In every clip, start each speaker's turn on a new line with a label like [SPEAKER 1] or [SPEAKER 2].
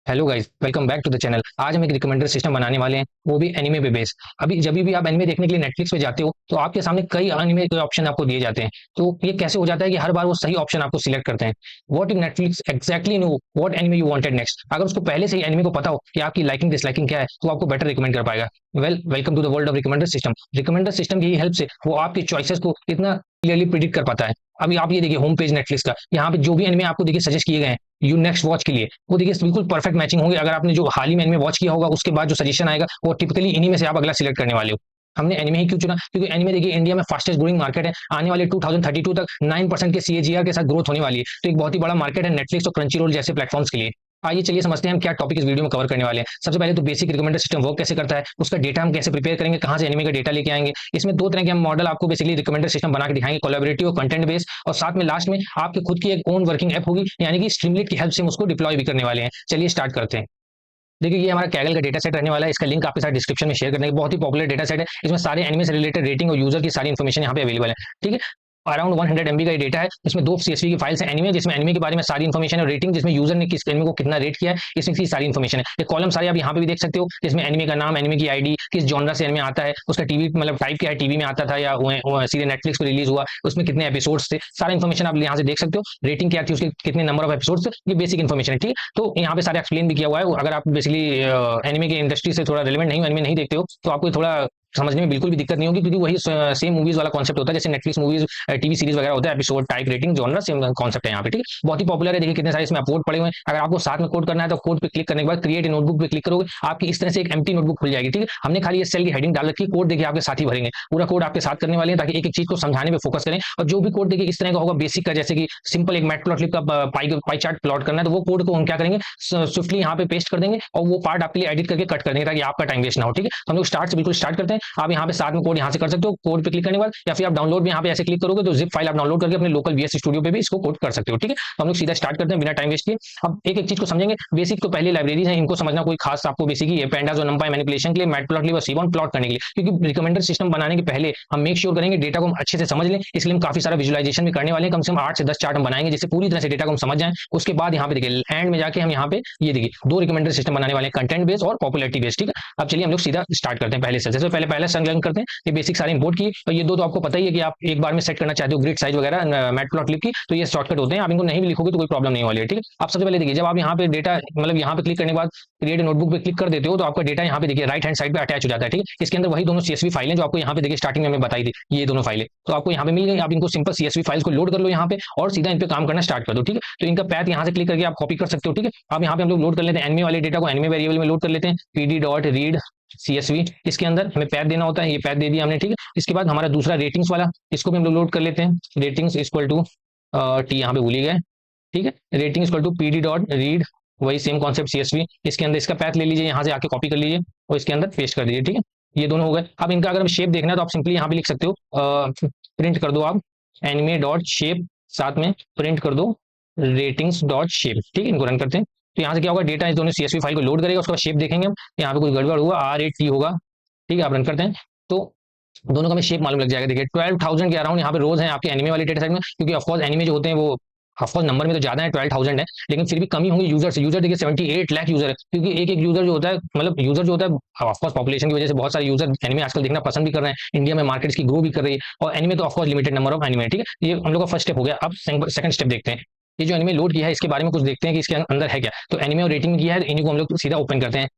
[SPEAKER 1] Hello guys, welcome back to the channel. आज हम एक रिकमेंडर सिस्टम बनाने वाले हैं, वो भी एनिमे पे बेस। अभी जब भी आप एनिमे देखने के लिए नेटफ्लिक्स पे जाते हो तो आपके सामने कई एनिमे के ऑप्शन आपको दिए जाते हैं। तो ये कैसे हो जाता है कि हर बार वो सही ऑप्शन आपको सिलेक्ट करते हैं। What if Netflix exactly know what anime you wanted next. अगर उसको पहले से ही एनिमे को पता हो कि आपकी लाइकिंग डिसलाइकिंग क्या है तो आपको बेटर रिकमेंड कर पाएगा। Welcome to the world of recommender system. Recommender system की हेल्प से वो आपकी चॉइसेस को इतना क्लियरली प्रिडिक्ट कर पाता है। अभी आप ये देखिए होम पेज नेटफ्लिक्स का, यहाँ पे जो भी एनिमे आपको देखिए सजेस्ट किए गए हैं यू नेक्स्ट वॉच के लिए, वो देखिए बिल्कुल परफेक्ट मैचिंग होंगे। अगर आपने जो हाल ही में एनिमे वॉच किया होगा उसके बाद जो सजेशन आएगा वो टिपिकली इन्हीं में से आप अगला सिलेक्ट करने वाले हो। हमने एनिमे ही क्यों चुना? क्योंकि एनिमे देखिए इंडिया में फास्टेस्ट ग्रोइंग मार्केट है। आने वाले 2032 तक 9% के सीएजीआर के साथ ग्रोथ होने वाली है। तो एक बहुत ही बड़ा मार्केट है नेटफ्लिक्स और क्रंची रोल जैसे प्लेटफॉर्म्स के लिए। आइए चलिए समझते हैं हम क्या टॉपिक इस वीडियो में कवर करने वाले हैं। सबसे पहले तो बेसिक रिकमेंडर सिस्टम वर्क कैसे करता है, उसका डेटा हम कैसे प्रिपेयर करेंगे, कहां से एनिमे का डेटा लेके आएंगे। इसमें दो तरह के हम मॉडल आपको बेसिकली रिकमेंडर सिस्टम बना के दिखाएंगे, कोलैबोरेटिव और कंटेंट बेस। और साथ में लास्ट में आपके खुद की एक ओन वर्किंग ऐप होगी, यानी कि स्ट्रीमलीट की हेल्प से हम उसको डिप्लॉय भी करने वाले हैं। चलिए स्टार्ट करते हैं। देखिए ये हमारा कैगल का डेटा सेट रहने वाला है। इसका लिंक आपके साथ डिस्क्रिप्शन में शेयर करने, बहुत ही पॉपुलर डेटा सेट है। इसमें सारे एनिमे से रिलेटेड रेटिंग और यूजर की सारी इन्फॉर्मेशन यहाँ पे अवेलेबल है। ठीक है, अराउंड 100 MB का ये डेटा है। इसमें दो सीएसवी की फाइल्स है, एनिमे जिसमें एनिमे के बारे में सारी इन्फॉर्मेशन है, रेटिंग जिसमें यूजर ने किस एनिमे को कितना रेट किया है, इसमें की सारी इन्फॉर्मेशन है। ये कॉलम सारे आप यहाँ पे भी देख सकते हो, जिसमें एनिमे का नाम, एनिमे की आईडी, किस जॉनरा से एनिमे आता है, उसका टीवी मतलब टाइप क्या है, टीवी में आता था या सीधे नेटफ्लिक्स पर रिलीज हुआ, उसमें कितने एपिसोड्स थे, सारा इन्फॉर्मेशन आप यहाँ से देख सकते हो। रेटिंग क्या थी, उसके कितने नंबर ऑफ एपिसोड्स थे, ये बेसिक इन्फॉर्मेशन है। ठीक है, तो यहाँ पे सारे एक्सप्लेन भी किया हुआ है। अगर आप बेसिकली एनिमे के इंडस्ट्री से थोड़ा रिलेवेंट नहीं हो, एनिमे नहीं देखते हो, तो आपको थोड़ा समझने में बिल्कुल भी दिक्कत नहीं होगी, क्योंकि वही सेम मूवीज वाला कॉन्सेप्ट होता है जैसे नेटफ्लिक्स मूवीज टीवी सीरीज वगैरह होता है। Episode type rating genre same concept है यहाँ पे। ठीक है, बहुत ही पॉपुलर है। देखिए कितने सारे इसमें अपलोड पड़े हुए हैं। अगर आपको साथ में कोड करना है तो कोड पे क्लिक करने के बाद क्रिएट नोटबुक पे क्लिक करोगे, आपकी इस तरह से एक एम्प्टी नोटबुक खुल जाएगी। ठीक है, हमने खाली इस सेल की हेडिंग डाल रखी है, कोड देखिए आपके साथ ही भरेंगे, पूरा कोड आपके साथ करने वाले हैं ताकि एक एक चीज को समझाने में फोकस करें। और जो भी कोड देखिए इस तरह का होगा बेसिक का, जैसे कि सिंपल एक मैटप्लॉटलिब का पाई चार्ट प्लॉट करना है, तो वो कोड को हम क्या करेंगे स्विफ्टली यहाँ पे पेस्ट कर देंगे और वो पार्ट आपके लिए एडिट करके कट कर देंगे ताकि आपका टाइम वेस्ट ना हो। ठीक है, तो हम लोग स्टार्ट से बिल्कुल स्टार्ट करते हैं। आप यहाँ पे साथ में कोड यहाँ से कर सकते हो, कोड पे क्लिक करने के बाद, या फिर आप डाउनलोड में यहाँ पे ऐसे क्लिक करोगे तो जिप फाइल आप डाउनलोड करके अपने लोकल वीएस स्टूडियो पे भी इसको कोड कर सकते हो। ठीक है, तो हम लोग सीधा स्टार्ट करते हैं बिना टाइम वेस्ट किए। अब एक एक चीज को समझेंगे। बेसिक तो पहले लाइब्रेरीज है, इनको समझना कोई खास आपको बेसिक ही है। पेंडास और नंपाई मैनिपुलेशन के लिए, मैटप्लॉटलिब और सीबॉन प्लॉट करने के लिए, क्योंकि रिकमेंडर सिस्टम बनाने के पहले हम मेक श्योर करेंगे डेटा को हम अच्छे से समझ लें। इसलिए हम काफी सारा विजुअलाइजेशन भी करने वाले हैं। कम से कम 8 से 10 चार्ट हम बनाएंगे जिससे पूरी तरह से डेटा को हम समझ जाएं। उसके बाद यहाँ पे देखिए एंड में जाके हम यहाँ पे ये देखिए दो रिकमेंडर सिस्टम बनाने वाले हैं, कंटेंट बेस्ड और पॉपुलरिटी बेस्ड। ठीक है, अब चलिए हम लोग सीधा स्टार्ट करते हैं पहले से। जैसे पहले संलग्न करते हैं, ये बेसिक सारे इंपोर्ट की। और ये दो तो आपको पता ही है कि आप एक बार में सेट करना चाहते हो, ग्रिड साइज वगैरह मैटप्लॉटलिब की, तो ये शॉर्टकट होते हैं। आप इनको नहीं भी लिखोगे तो कोई प्रॉब्लम नहीं वाली है। ठीक है, आप सबसे पहले देखिए जब आप यहाँ पे डेटा मतलब यहाँ पे क्लिक करने के बाद क्रिएट नोटबुक पे क्लिक कर देते हो तो आपका डेटा यहाँ पे देखिए राइट हैंड साइड पे अटैच हो जाता है। ठीक है, इसके अंदर वही दोनों सीएसवी फाइलें जो आपको यहाँ पे देखिए स्टार्टिंग में हमने बताई थी, ये दोनों फाइलें तो आपको यहाँ पे मिल गई। आप इनको सिंपल सीएसवी फाइल्स को लोड कर लो यहाँ पे और सीधा इन पे काम करना स्टार्ट कर दो। ठीक है, तो इनका पैथ यहाँ से क्लिक करके आप कॉपी कर सकते हो। ठीक है, अब यहाँ पे हम लोग लोड कर लेते हैं एनिमे वाले डेटा को, एनिमे वेरिएबल में लोड कर लेते हैं, पीडी डॉट रीड सीएसवी। इसके अंदर हमें पैथ देना होता है, ये पैथ दे दिया हमने। ठीक है, इसके बाद हमारा दूसरा रेटिंग्स वाला, इसको भी हम लोग लोड कर लेते हैं। रेटिंग्स इक्वल टू टी, यहाँ पे भूल ही गए। ठीक है, rating equal to PD dot read, वही सेम कॉन्सेप्ट सीएसवी। इसके अंदर इसका पैथ ले लीजिए, यहाँ से आके कॉपी कर लीजिए और इसके अंदर पेस्ट कर दीजिए। ठीक है, ये दोनों हो गए। अब इनका अगर शेप देखना है तो आप सिंपली यहाँ पे लिख सकते हो, प्रिंट कर दो आप एनिमे डॉट शेप, साथ में प्रिंट कर दो रेटिंग्स डॉट शेप। ठीक है, इनको रन करते हैं तो यहाँ से क्या होगा, डेटा इस दोनों सीएसवी फाइल को लोड करेगा, उसका शेप देखेंगे हम, यहाँ पे कोई गड़बड़ हुआ R8T होगा। ठीक है, आप रन करते हैं तो दोनों का हमें शेप मालूम लग जाएगा। देखिए 12,000 के अराउंड यहाँ पे रोज हैं आपके एनिमे वाले डेटा सेट में, क्योंकि ऑफकोर्स एनिमे जो होते हैं वो ऑफकोर्स नंबर में तो ज्यादा है, 12,000 है, लेकिन फिर भी कमी होंगी यूजर से। यूजर देखिए 78 लाख यूजर है, क्योंकि एक एक यूजर जो होता है मतलब यूजर जो होता है ऑफकोर्स पॉपुलेशन की वजह से बहुत सारे यूजर एनिमे आजकल देखना पसंद भी कर रहे हैं। इंडिया में मार्केट की ग्रो भी कर रही है और एनिमे तो of course limited number of anime. ठीक है, ये हम लोग का फर्स्ट स्टेप हो गया। अब सेकंड स्टेप देखते हैं। ये जो एनिमे लोड किया है इसके बारे में कुछ देखते हैं कि इसके अंदर है क्या। तो एनिमे और रेटिंग किया है, इन्हीं को हम लोग सीधा ओपन करते हैं।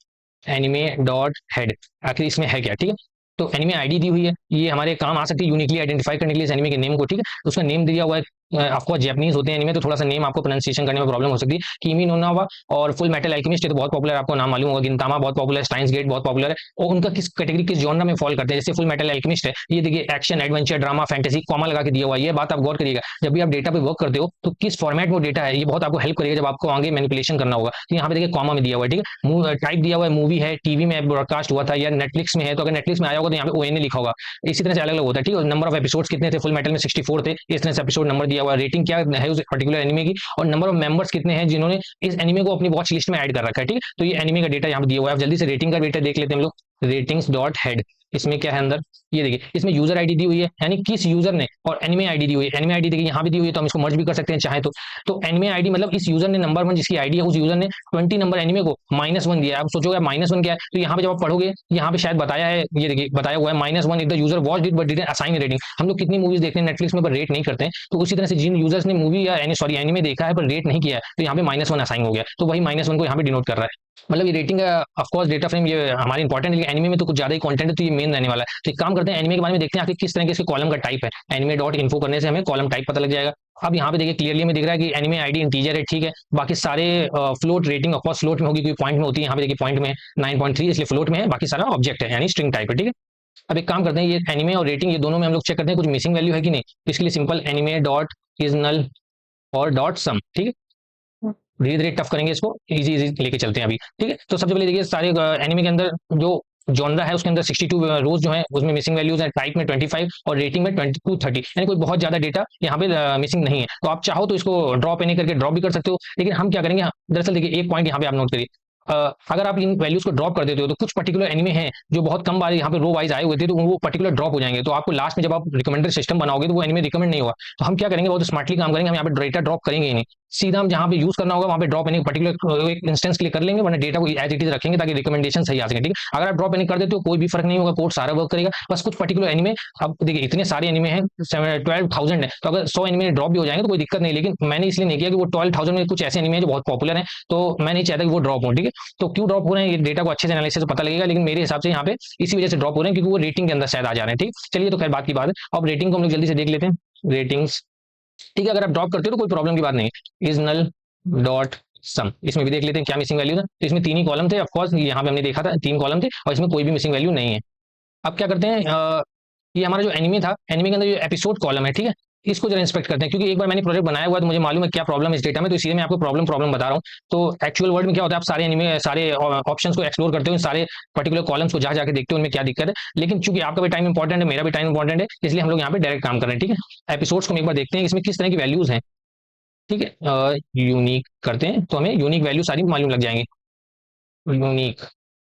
[SPEAKER 1] एनिमे डॉट हेड, आखिर इसमें है क्या। ठीक है, तो एनिमे आईडी दी हुई है, ये हमारे काम आ सकती है यूनिकली आइडेंटिफाई करने के लिए इस एनिमे के नेम को। ठीक है, तो उसका नेम दिया हुआ है। आपको जैपनीज होते हैं एनिमे तो थोड़ा सा नेम आपको प्रोनाउंसिएशन करने में प्रॉब्लम हो सकती है। किमी नो नावा और फुल मेटल अल्केमिस्ट तो बहुत पॉपुलर, आपको नाम मालूम होगा। गिनतामा बहुत पॉपुलर है, स्टाइन्स गेट बहुत पॉपुलर है। और उनका किस कैटेगरी किस जॉनर में फॉल करते हैं, जैसे फुल मेटल अल्केमिस्ट है, ये देखिए action adventure drama fantasy comma लगा के दिया हुआ है। ये बात आप गौर करिएगा, जब भी आप डेटा पे वर्क करते हो तो किस फॉर्मेट में डेटा है, ये बहुत आपको हेल्प करेगा जब आपको आगे मैनिपुलेशन करना होगा। तो यहाँ पे देखिए कॉमा में दिया हुआ है। ठीक है, टाइप दिया हुआ है, मूवी है, टीवी में ब्रॉडकास्ट हुआ था या नेटफ्लिक्स में है, तो अगर नेटफ्लिक्स में आया होगा तो यहाँ पे ONA लिखा होगा। इसी तरह से अलग अलग होता है। ठीक है, नंबर ऑफ एपिसोड्स कितने थे, फुल मेटल में 64 थे, इस तरह से एपिसोड नंबर दिया हुआ है। रेटिंग क्या है उस पर्टिकुलर एनिमे की, और नंबर ऑफ मेंबर्स कितने हैं जिन्होंने इस एनिमे को अपनी वॉच लिस्ट में ऐड कर रखा है। ठीक है, तो ये एनिमे का डेटा यहाँ पे दिया हुआ है। अब जल्दी से रेटिंग का डेटा देख लेते हैं हम लोग। रेटिंग्स डॉट हेड, इसमें क्या है अंदर, ये देखिए इसमें यूजर आईडी दी हुई है, यानी किस यूजर ने, और एनिमे आईडी दी हुई है। एनिमे आईडी देखिए यहाँ पे दी हुई है, तो हम इसको मर्ज भी कर सकते हैं चाहे तो एनिमे आईडी मतलब इस यूजर ने नंबर 1 जिसकी आईडी है, उस यूजर ने 20 नंबर एनिमे को -1 दिया है। अब सोचोगे -1 क्या है, तो यहाँ पे जब आप पढ़ोगे यहाँ पे शायद बताया है, ये देखिए बताया हुआ है -1 if the user watch it but didn't assign rating. हम लोग कितनी मूवीज देखते हैं नेटफ्लिक्स में पर रेट नहीं करते हैं, तो उसी तरह से जिन यूजर्स ने मूवी या सॉरी एनिमे देखा है पर रेट नहीं किया है, तो यहाँ पे -1 असाइन हो गया, तो वही -1 को यहाँ पे डिनोट कर रहा है। मतलब ये रेटिंग ऑफकोर्स डेटा फ्रेम ये हमारे इंपॉर्टेंट है, लेकिन एनिमे में तो कुछ ज्यादा ही कंटेंट है, तो ये मेन रहने वाला है। तो एक काम करते हैं, एनिमे के बारे में देखते हैं आखिर किस तरह के इसके कॉलम का टाइप है। एनिमे डॉट इन्फो करने से हमें कॉलम टाइप पता लग जाएगा। अब यहाँ पे देखिए क्लियरली हमें दिख रहा है कि एनिमे आईडी इंटीजर है, ठीक है। बाकी सारे फ्लोट रेटिंग ऑफकोर्स फ्लोट में होगी, कोई पॉइंट में होती है, यहाँ पे देखिए पॉइंट में 9.3 इसलिए फ्लोट में है, बाकी सारा ऑब्जेक्ट है यानी स्ट्रिंग टाइप है, ठीक है। अब एक काम करते हैं, ये एनिमे और रेटिंग ये दोनों में हम लोग चेक करते हैं कुछ मिसिंग वैल्यू है कि नहीं। तो इसके लिए simple anime dot is null और डॉट सम, ठीक है। धीरे धीरे टफ करेंगे इसको, इजी इजी लेके चलते हैं अभी, ठीक है। तो सबसे पहले देखिए सारे एनिमे के अंदर जो जॉनरा है उसके अंदर 62 रोज जो है उसमें मिसिंग वैल्यूज है, टाइप में 25 और रेटिंग में 2230, यानी कोई बहुत ज्यादा डेटा यहाँ पे मिसिंग नहीं है। तो आप चाहो तो इसको ड्रॉप एनी करके ड्रॉप भी कर सकते हो, लेकिन हम क्या करेंगे, दरअसल देखिए एक पॉइंट यहाँ पे आप नोट करिए, अगर आप इन वैल्यूज को ड्रॉप कर देते हो तो कुछ पर्टिकुलर एनिमे हैं जो बहुत कम बार यहाँ पे रो वाइज आए हुए थे, तो वो पर्टिकुलर ड्रॉप हो जाएंगे, तो आपको लास्ट में जब आप रिकमेंडर सिस्टम बनाओगे तो वो एनिमे रिकमेंड नहीं होगा। तो हम क्या करेंगे, बहुत स्मार्टली काम करेंगे, हम यहाँ पे डेटा ड्रॉप करेंगे ही नहीं, सीधा हम जहाँ पे यूज करना होगा वहाँ पे ड्रॉप एनी पर्टिकुलर एक इंस्टेंस के लिए कर लेंगे, वरना डेटा को एज इट इज रखेंगे ताकि रिकमेंडेशन सही आ सके, ठीक है। अगर आप ड्रॉप एनी कर देते हो कोई भी फर्क नहीं होगा, कोड सारा वर्क करेगा, बस कुछ पर्टिकुलर एनिमे, अब देखिए इतने सारे एनिमे हैं 12,000 है, तो अगर 100 एनिमे ड्रॉप भी हो जाएंगे तो कोई दिक्कत नहीं, लेकिन मैंने इसलिए नहीं किया कि वो 12,000 में कुछ ऐसे एनिमे हैं जो बहुत पॉपुलर है, तो मैं नहीं चाहता कि वो ड्रॉप हो, ठीक है। तो क्यों ड्रॉप हो रहे हैं, ये डेटा को अच्छे से एनालिसिस से पता लगेगा, लेकिन मेरे हिसाब से यहाँ पे इसी वजह से ड्रॉप हो रहे हैं क्योंकि वो रेटिंग के अंदर शायद आ जा रहे हैं, ठीक। चलिए तो खैर बात की बात है, अब रेटिंग को हम लोग जल्दी से देख लेते हैं। रेटिंग्स, ठीक है, अगर आप ड्रॉप करते हो तो कोई प्रॉब्लम की बात नहीं है। इज नल डॉट सम, इसमें भी देख लेते हैं क्या मिसिंग वैल्यू था। तो इसमें 3 ही कॉलम थे, ऑफकोर्स यहाँ पे हमने देखा था 3 कॉलम थे और इसमें कोई भी मिसिंग वैल्यू नहीं है। अब क्या करते हैं, ये हमारा जो एनिमे था, एनिमे के अंदर जो एपिसोड कॉलम है, ठीक है, इसको जरा इंस्पेक्ट करते हैं, क्योंकि एक बार मैंने प्रोजेक्ट बनाया हुआ है तो मुझे मालूम है क्या प्रॉब्लम है इस डेटा में, तो इसलिए मैं आपको प्रॉब्लम बता रहा हूँ। तो एक्चुअल वर्ड में क्या होता है, आप सारे एनिमे सारे ऑप्शंस को एक्सप्लोर करते हो, सारे पर्टिकुलर कॉलम्स को जा जाके देखते हो उनमें क्या दिक्कत है, लेकिन चूंकि आपका भी टाइम इंपॉर्टेंट है, मेरा भी टाइम इंपॉर्टेंट है, इसलिए हम लोग यहाँ पे डायरेक्ट काम कर रहे हैं, ठीक है। एपिसोड्स को हम एक बार देखते हैं इसमें किस तरह की वैल्यूज हैं, ठीक है। यूनिक करते हैं तो हमें यूनिक वैल्यू सारी मालूम लग जाएंगी। यूनिक,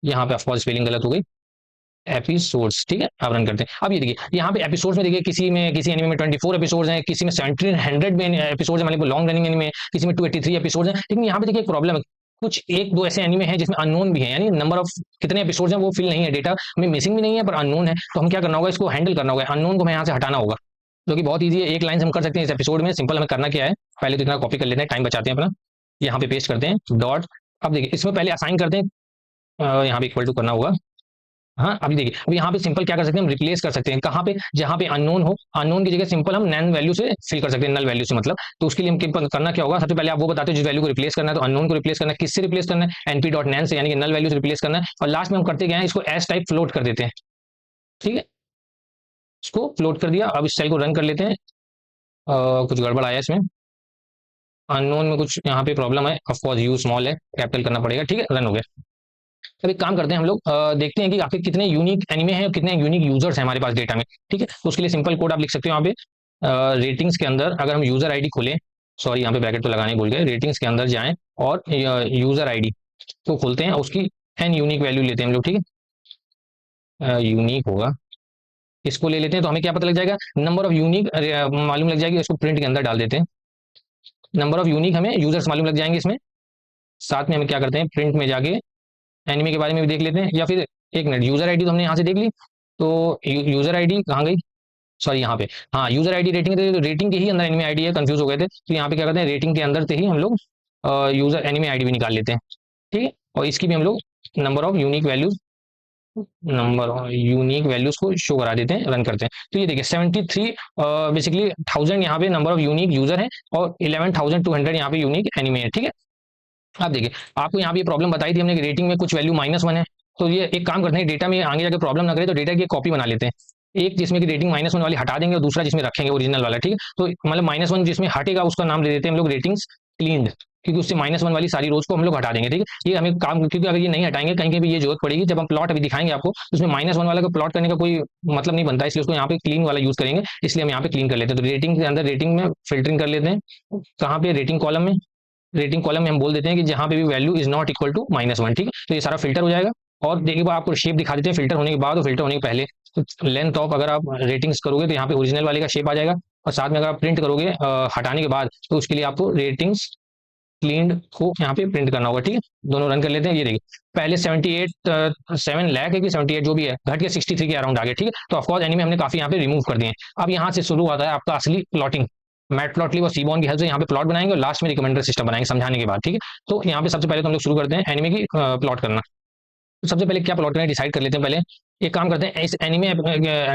[SPEAKER 1] यहाँ पे ऑफकोर्स स्पेलिंग गलत हो गई, एपिसोड्स, ठीक है। अब रन करते हैं। अब ये देखिए यहाँ पे एपिसोड्स में देखिए किसी में किसी एनिमे में 24 एपिसोड्स हैं, किसी में 1700 में एपिसोड्स हैं, मतलब लॉन्ग रनिंग एनिमे, किसी में 283 एपिसोड्स हैं। लेकिन यहाँ पे देखिए एक प्रॉब्लम है, कुछ एक दो ऐसे एनिमे हैं जिसमें अननोन भी है, यानी नंबर ऑफ कितने एपिसोड्स हैं वो फिल नहीं है, डेटा में मिसिंग भी नहीं है पर अननोन है। तो हम क्या करना होगा, इसको हैंडल करना होगा, अननोन को हमें यहाँ से हटाना होगा, जो कि बहुत ईजी है। एक लाइन हम कर सकते हैं इस एपिसोड में, सिंपल हमें करना क्या है, पहले तो इतना कॉपी कर लेते हैं, टाइम बचाते हैं अपना, यहाँ पे पेस्ट करते हैं डॉट। अब देखिए इसमें पहले असाइन करते हैं, यहाँ पे इक्वल टू करना होगा। हाँ अभी देखिए, अब यहाँ पे सिंपल क्या कर सकते हैं, हम रिप्लेस कर सकते हैं, कहाँ पे, जहाँ पे अननोन हो, अननोन की जगह सिंपल हम नैन वैल्यू से फिल कर सकते हैं, नल वैल्यू से मतलब। तो उसके लिए हम करना क्या होगा, सबसे पहले आप वो बताते हो जिस वैल्यू को रिप्लेस करना है, तो अननोन को रिप्लेस करना है, किससे रिप्लेस करना है, एनपी डॉट नैन से, यानी कि नल वैल्यू से रिप्लेस करना है। और लास्ट में हम करते क्या है, इसको एस टाइप फ्लोट कर देते हैं, ठीक है। इसको फ्लोट कर दिया, अब इस सेल को रन कर लेते हैं। कुछ गड़बड़ आया इसमें, अननोन में कुछ यहाँ पे प्रॉब्लम है, ऑफकोर्स यू स्मॉल है, कैपिटल करना पड़ेगा, ठीक है, रन हो गया। अब एक काम करते हैं हम लोग, देखते हैं कि आखिर कितने यूनिक एनिमे हैं, कितने यूनिक यूजर्स हैं हमारे पास डेटा में, ठीक है। तो उसके लिए सिंपल कोड आप लिख सकते हो यहाँ पे, रेटिंग्स के अंदर अगर हम यूजर आईडी खोलें, सॉरी यहाँ पे ब्रैकेट तो लगाने भूल गए, रेटिंग्स के अंदर जाएं और यूजर आईडी को खोलते हैं, उसकी एन यूनिक वैल्यू लेते हैं हम लोग, ठीक है, यूनिक होगा, इसको ले लेते हैं। तो हमें क्या पता लग जाएगा, नंबर ऑफ यूनिक मालूम लग जाएगी, इसको प्रिंट के अंदर डाल देते हैं, नंबर ऑफ यूनिक हमें यूजर्स मालूम लग जाएंगे इसमें। साथ में हम क्या करते हैं, प्रिंट में जाके एनिमे के बारे में भी देख लेते हैं, या फिर एक मिनट, यूजर आईडी तो हमने यहाँ से देख ली, तो यूजर आईडी कहाँ गई, सॉरी यहाँ पे, हाँ यूजर आईडी रेटिंग, तो रेटिंग के ही अंदर एनिमे आईडी है, कंफ्यूज हो गए थे। तो यहाँ पे क्या करते हैं, रेटिंग के अंदर से ही हम लोग यूजर एनिमे आईडी भी निकाल लेते हैं, ठीक है। और इसकी भी हम लोग नंबर ऑफ यूनिक वैल्यूज को शो करा देते हैं, रन करते हैं। तो ये देखिए 73 बेसिकली 1000 यहाँ पे नंबर ऑफ यूनिक यूजर है और 11,200 यहाँ पे यूनिक एनिमे है, ठीक है। आप देखिए, आपको यहाँ पे प्रॉब्लम बताई थी हमने कि रेटिंग में कुछ वैल्यू -1 है, तो ये एक काम करते हैं, डेटा में आगे जाकर प्रॉब्लम ना करे तो डेटा की कॉपी बना लेते हैं, एक जिसमें की रेटिंग -1 वाली हटा देंगे और दूसरा जिसमें रखेंगे ओरिजिनल वाला, ठीक है। तो मतलब -1 जिसमें हटेगा उसका नाम दे देते हैं हम लोग रेटिंग्स क्लीन्ड, क्योंकि उससे -1 वाली सारी रोज को हम लोग हटा देंगे, ठीक है। ये हमें काम, क्योंकि अगर ये नहीं हटाएंगे कहीं कहीं भी ये जरूरत पड़ेगी, जब हम प्लॉट अभी दिखाएंगे आपको, तो उसमें -1 वाला को प्लॉट करने का कोई मतलब नहीं बनता, इसलिए उसको यहाँ पे क्लीन वाला यूज करेंगे, इसलिए हम यहाँ पे क्लीन कर लेते हैं। तो रेटिंग के अंदर रेटिंग में फिल्टरिंग कर लेते हैं, कहाँ पे, रेटिंग कॉलम में, रेटिंग कॉलम में हम बोल देते हैं कि जहां पे भी value is not equal to -1, ठीक है। तो ये सारा फिल्टर हो जाएगा। और देखिए वो आपको शेप दिखा देते हैं फिल्टर होने के बाद और फिल्टर होने के पहले। तो लेंथ ऑफ अगर आप रेटिंग्स करोगे तो यहाँ पे ओरिजिनल वाले का शेप आ जाएगा, और साथ में अगर आप प्रिंट करोगे हटाने के बाद, तो उसके लिए आपको रेटिंग्स क्लीन को यहाँ पे प्रिंट करना होगा। ठीक है, दोनों रन कर लेते हैं। ये देखिए पहले 7 लाख है कि 78 जो भी है, घट के 63 के अराउंड आ गए। ठीक है, तो ऑफकोर्स एनिमे हमने काफी यहाँ पे रिमूव कर दिए हैं। अब यहाँ से शुरू होता है आपका असली प्लॉटिंग। मैटप्लॉटली और सीबॉन की हेल्प से यहाँ पे प्लॉट बनाएंगे और लास्ट में रिकमेंडर सिस्टम बनाएंगे समझाने के बाद। ठीक है, तो यहाँ पे सबसे पहले तो हम लोग शुरू करते हैं एनिमे की प्लॉट करना। तो सबसे पहले क्या प्लॉट करना है डिसाइड कर लेते हैं। पहले एक काम करते हैं, इस एनिमे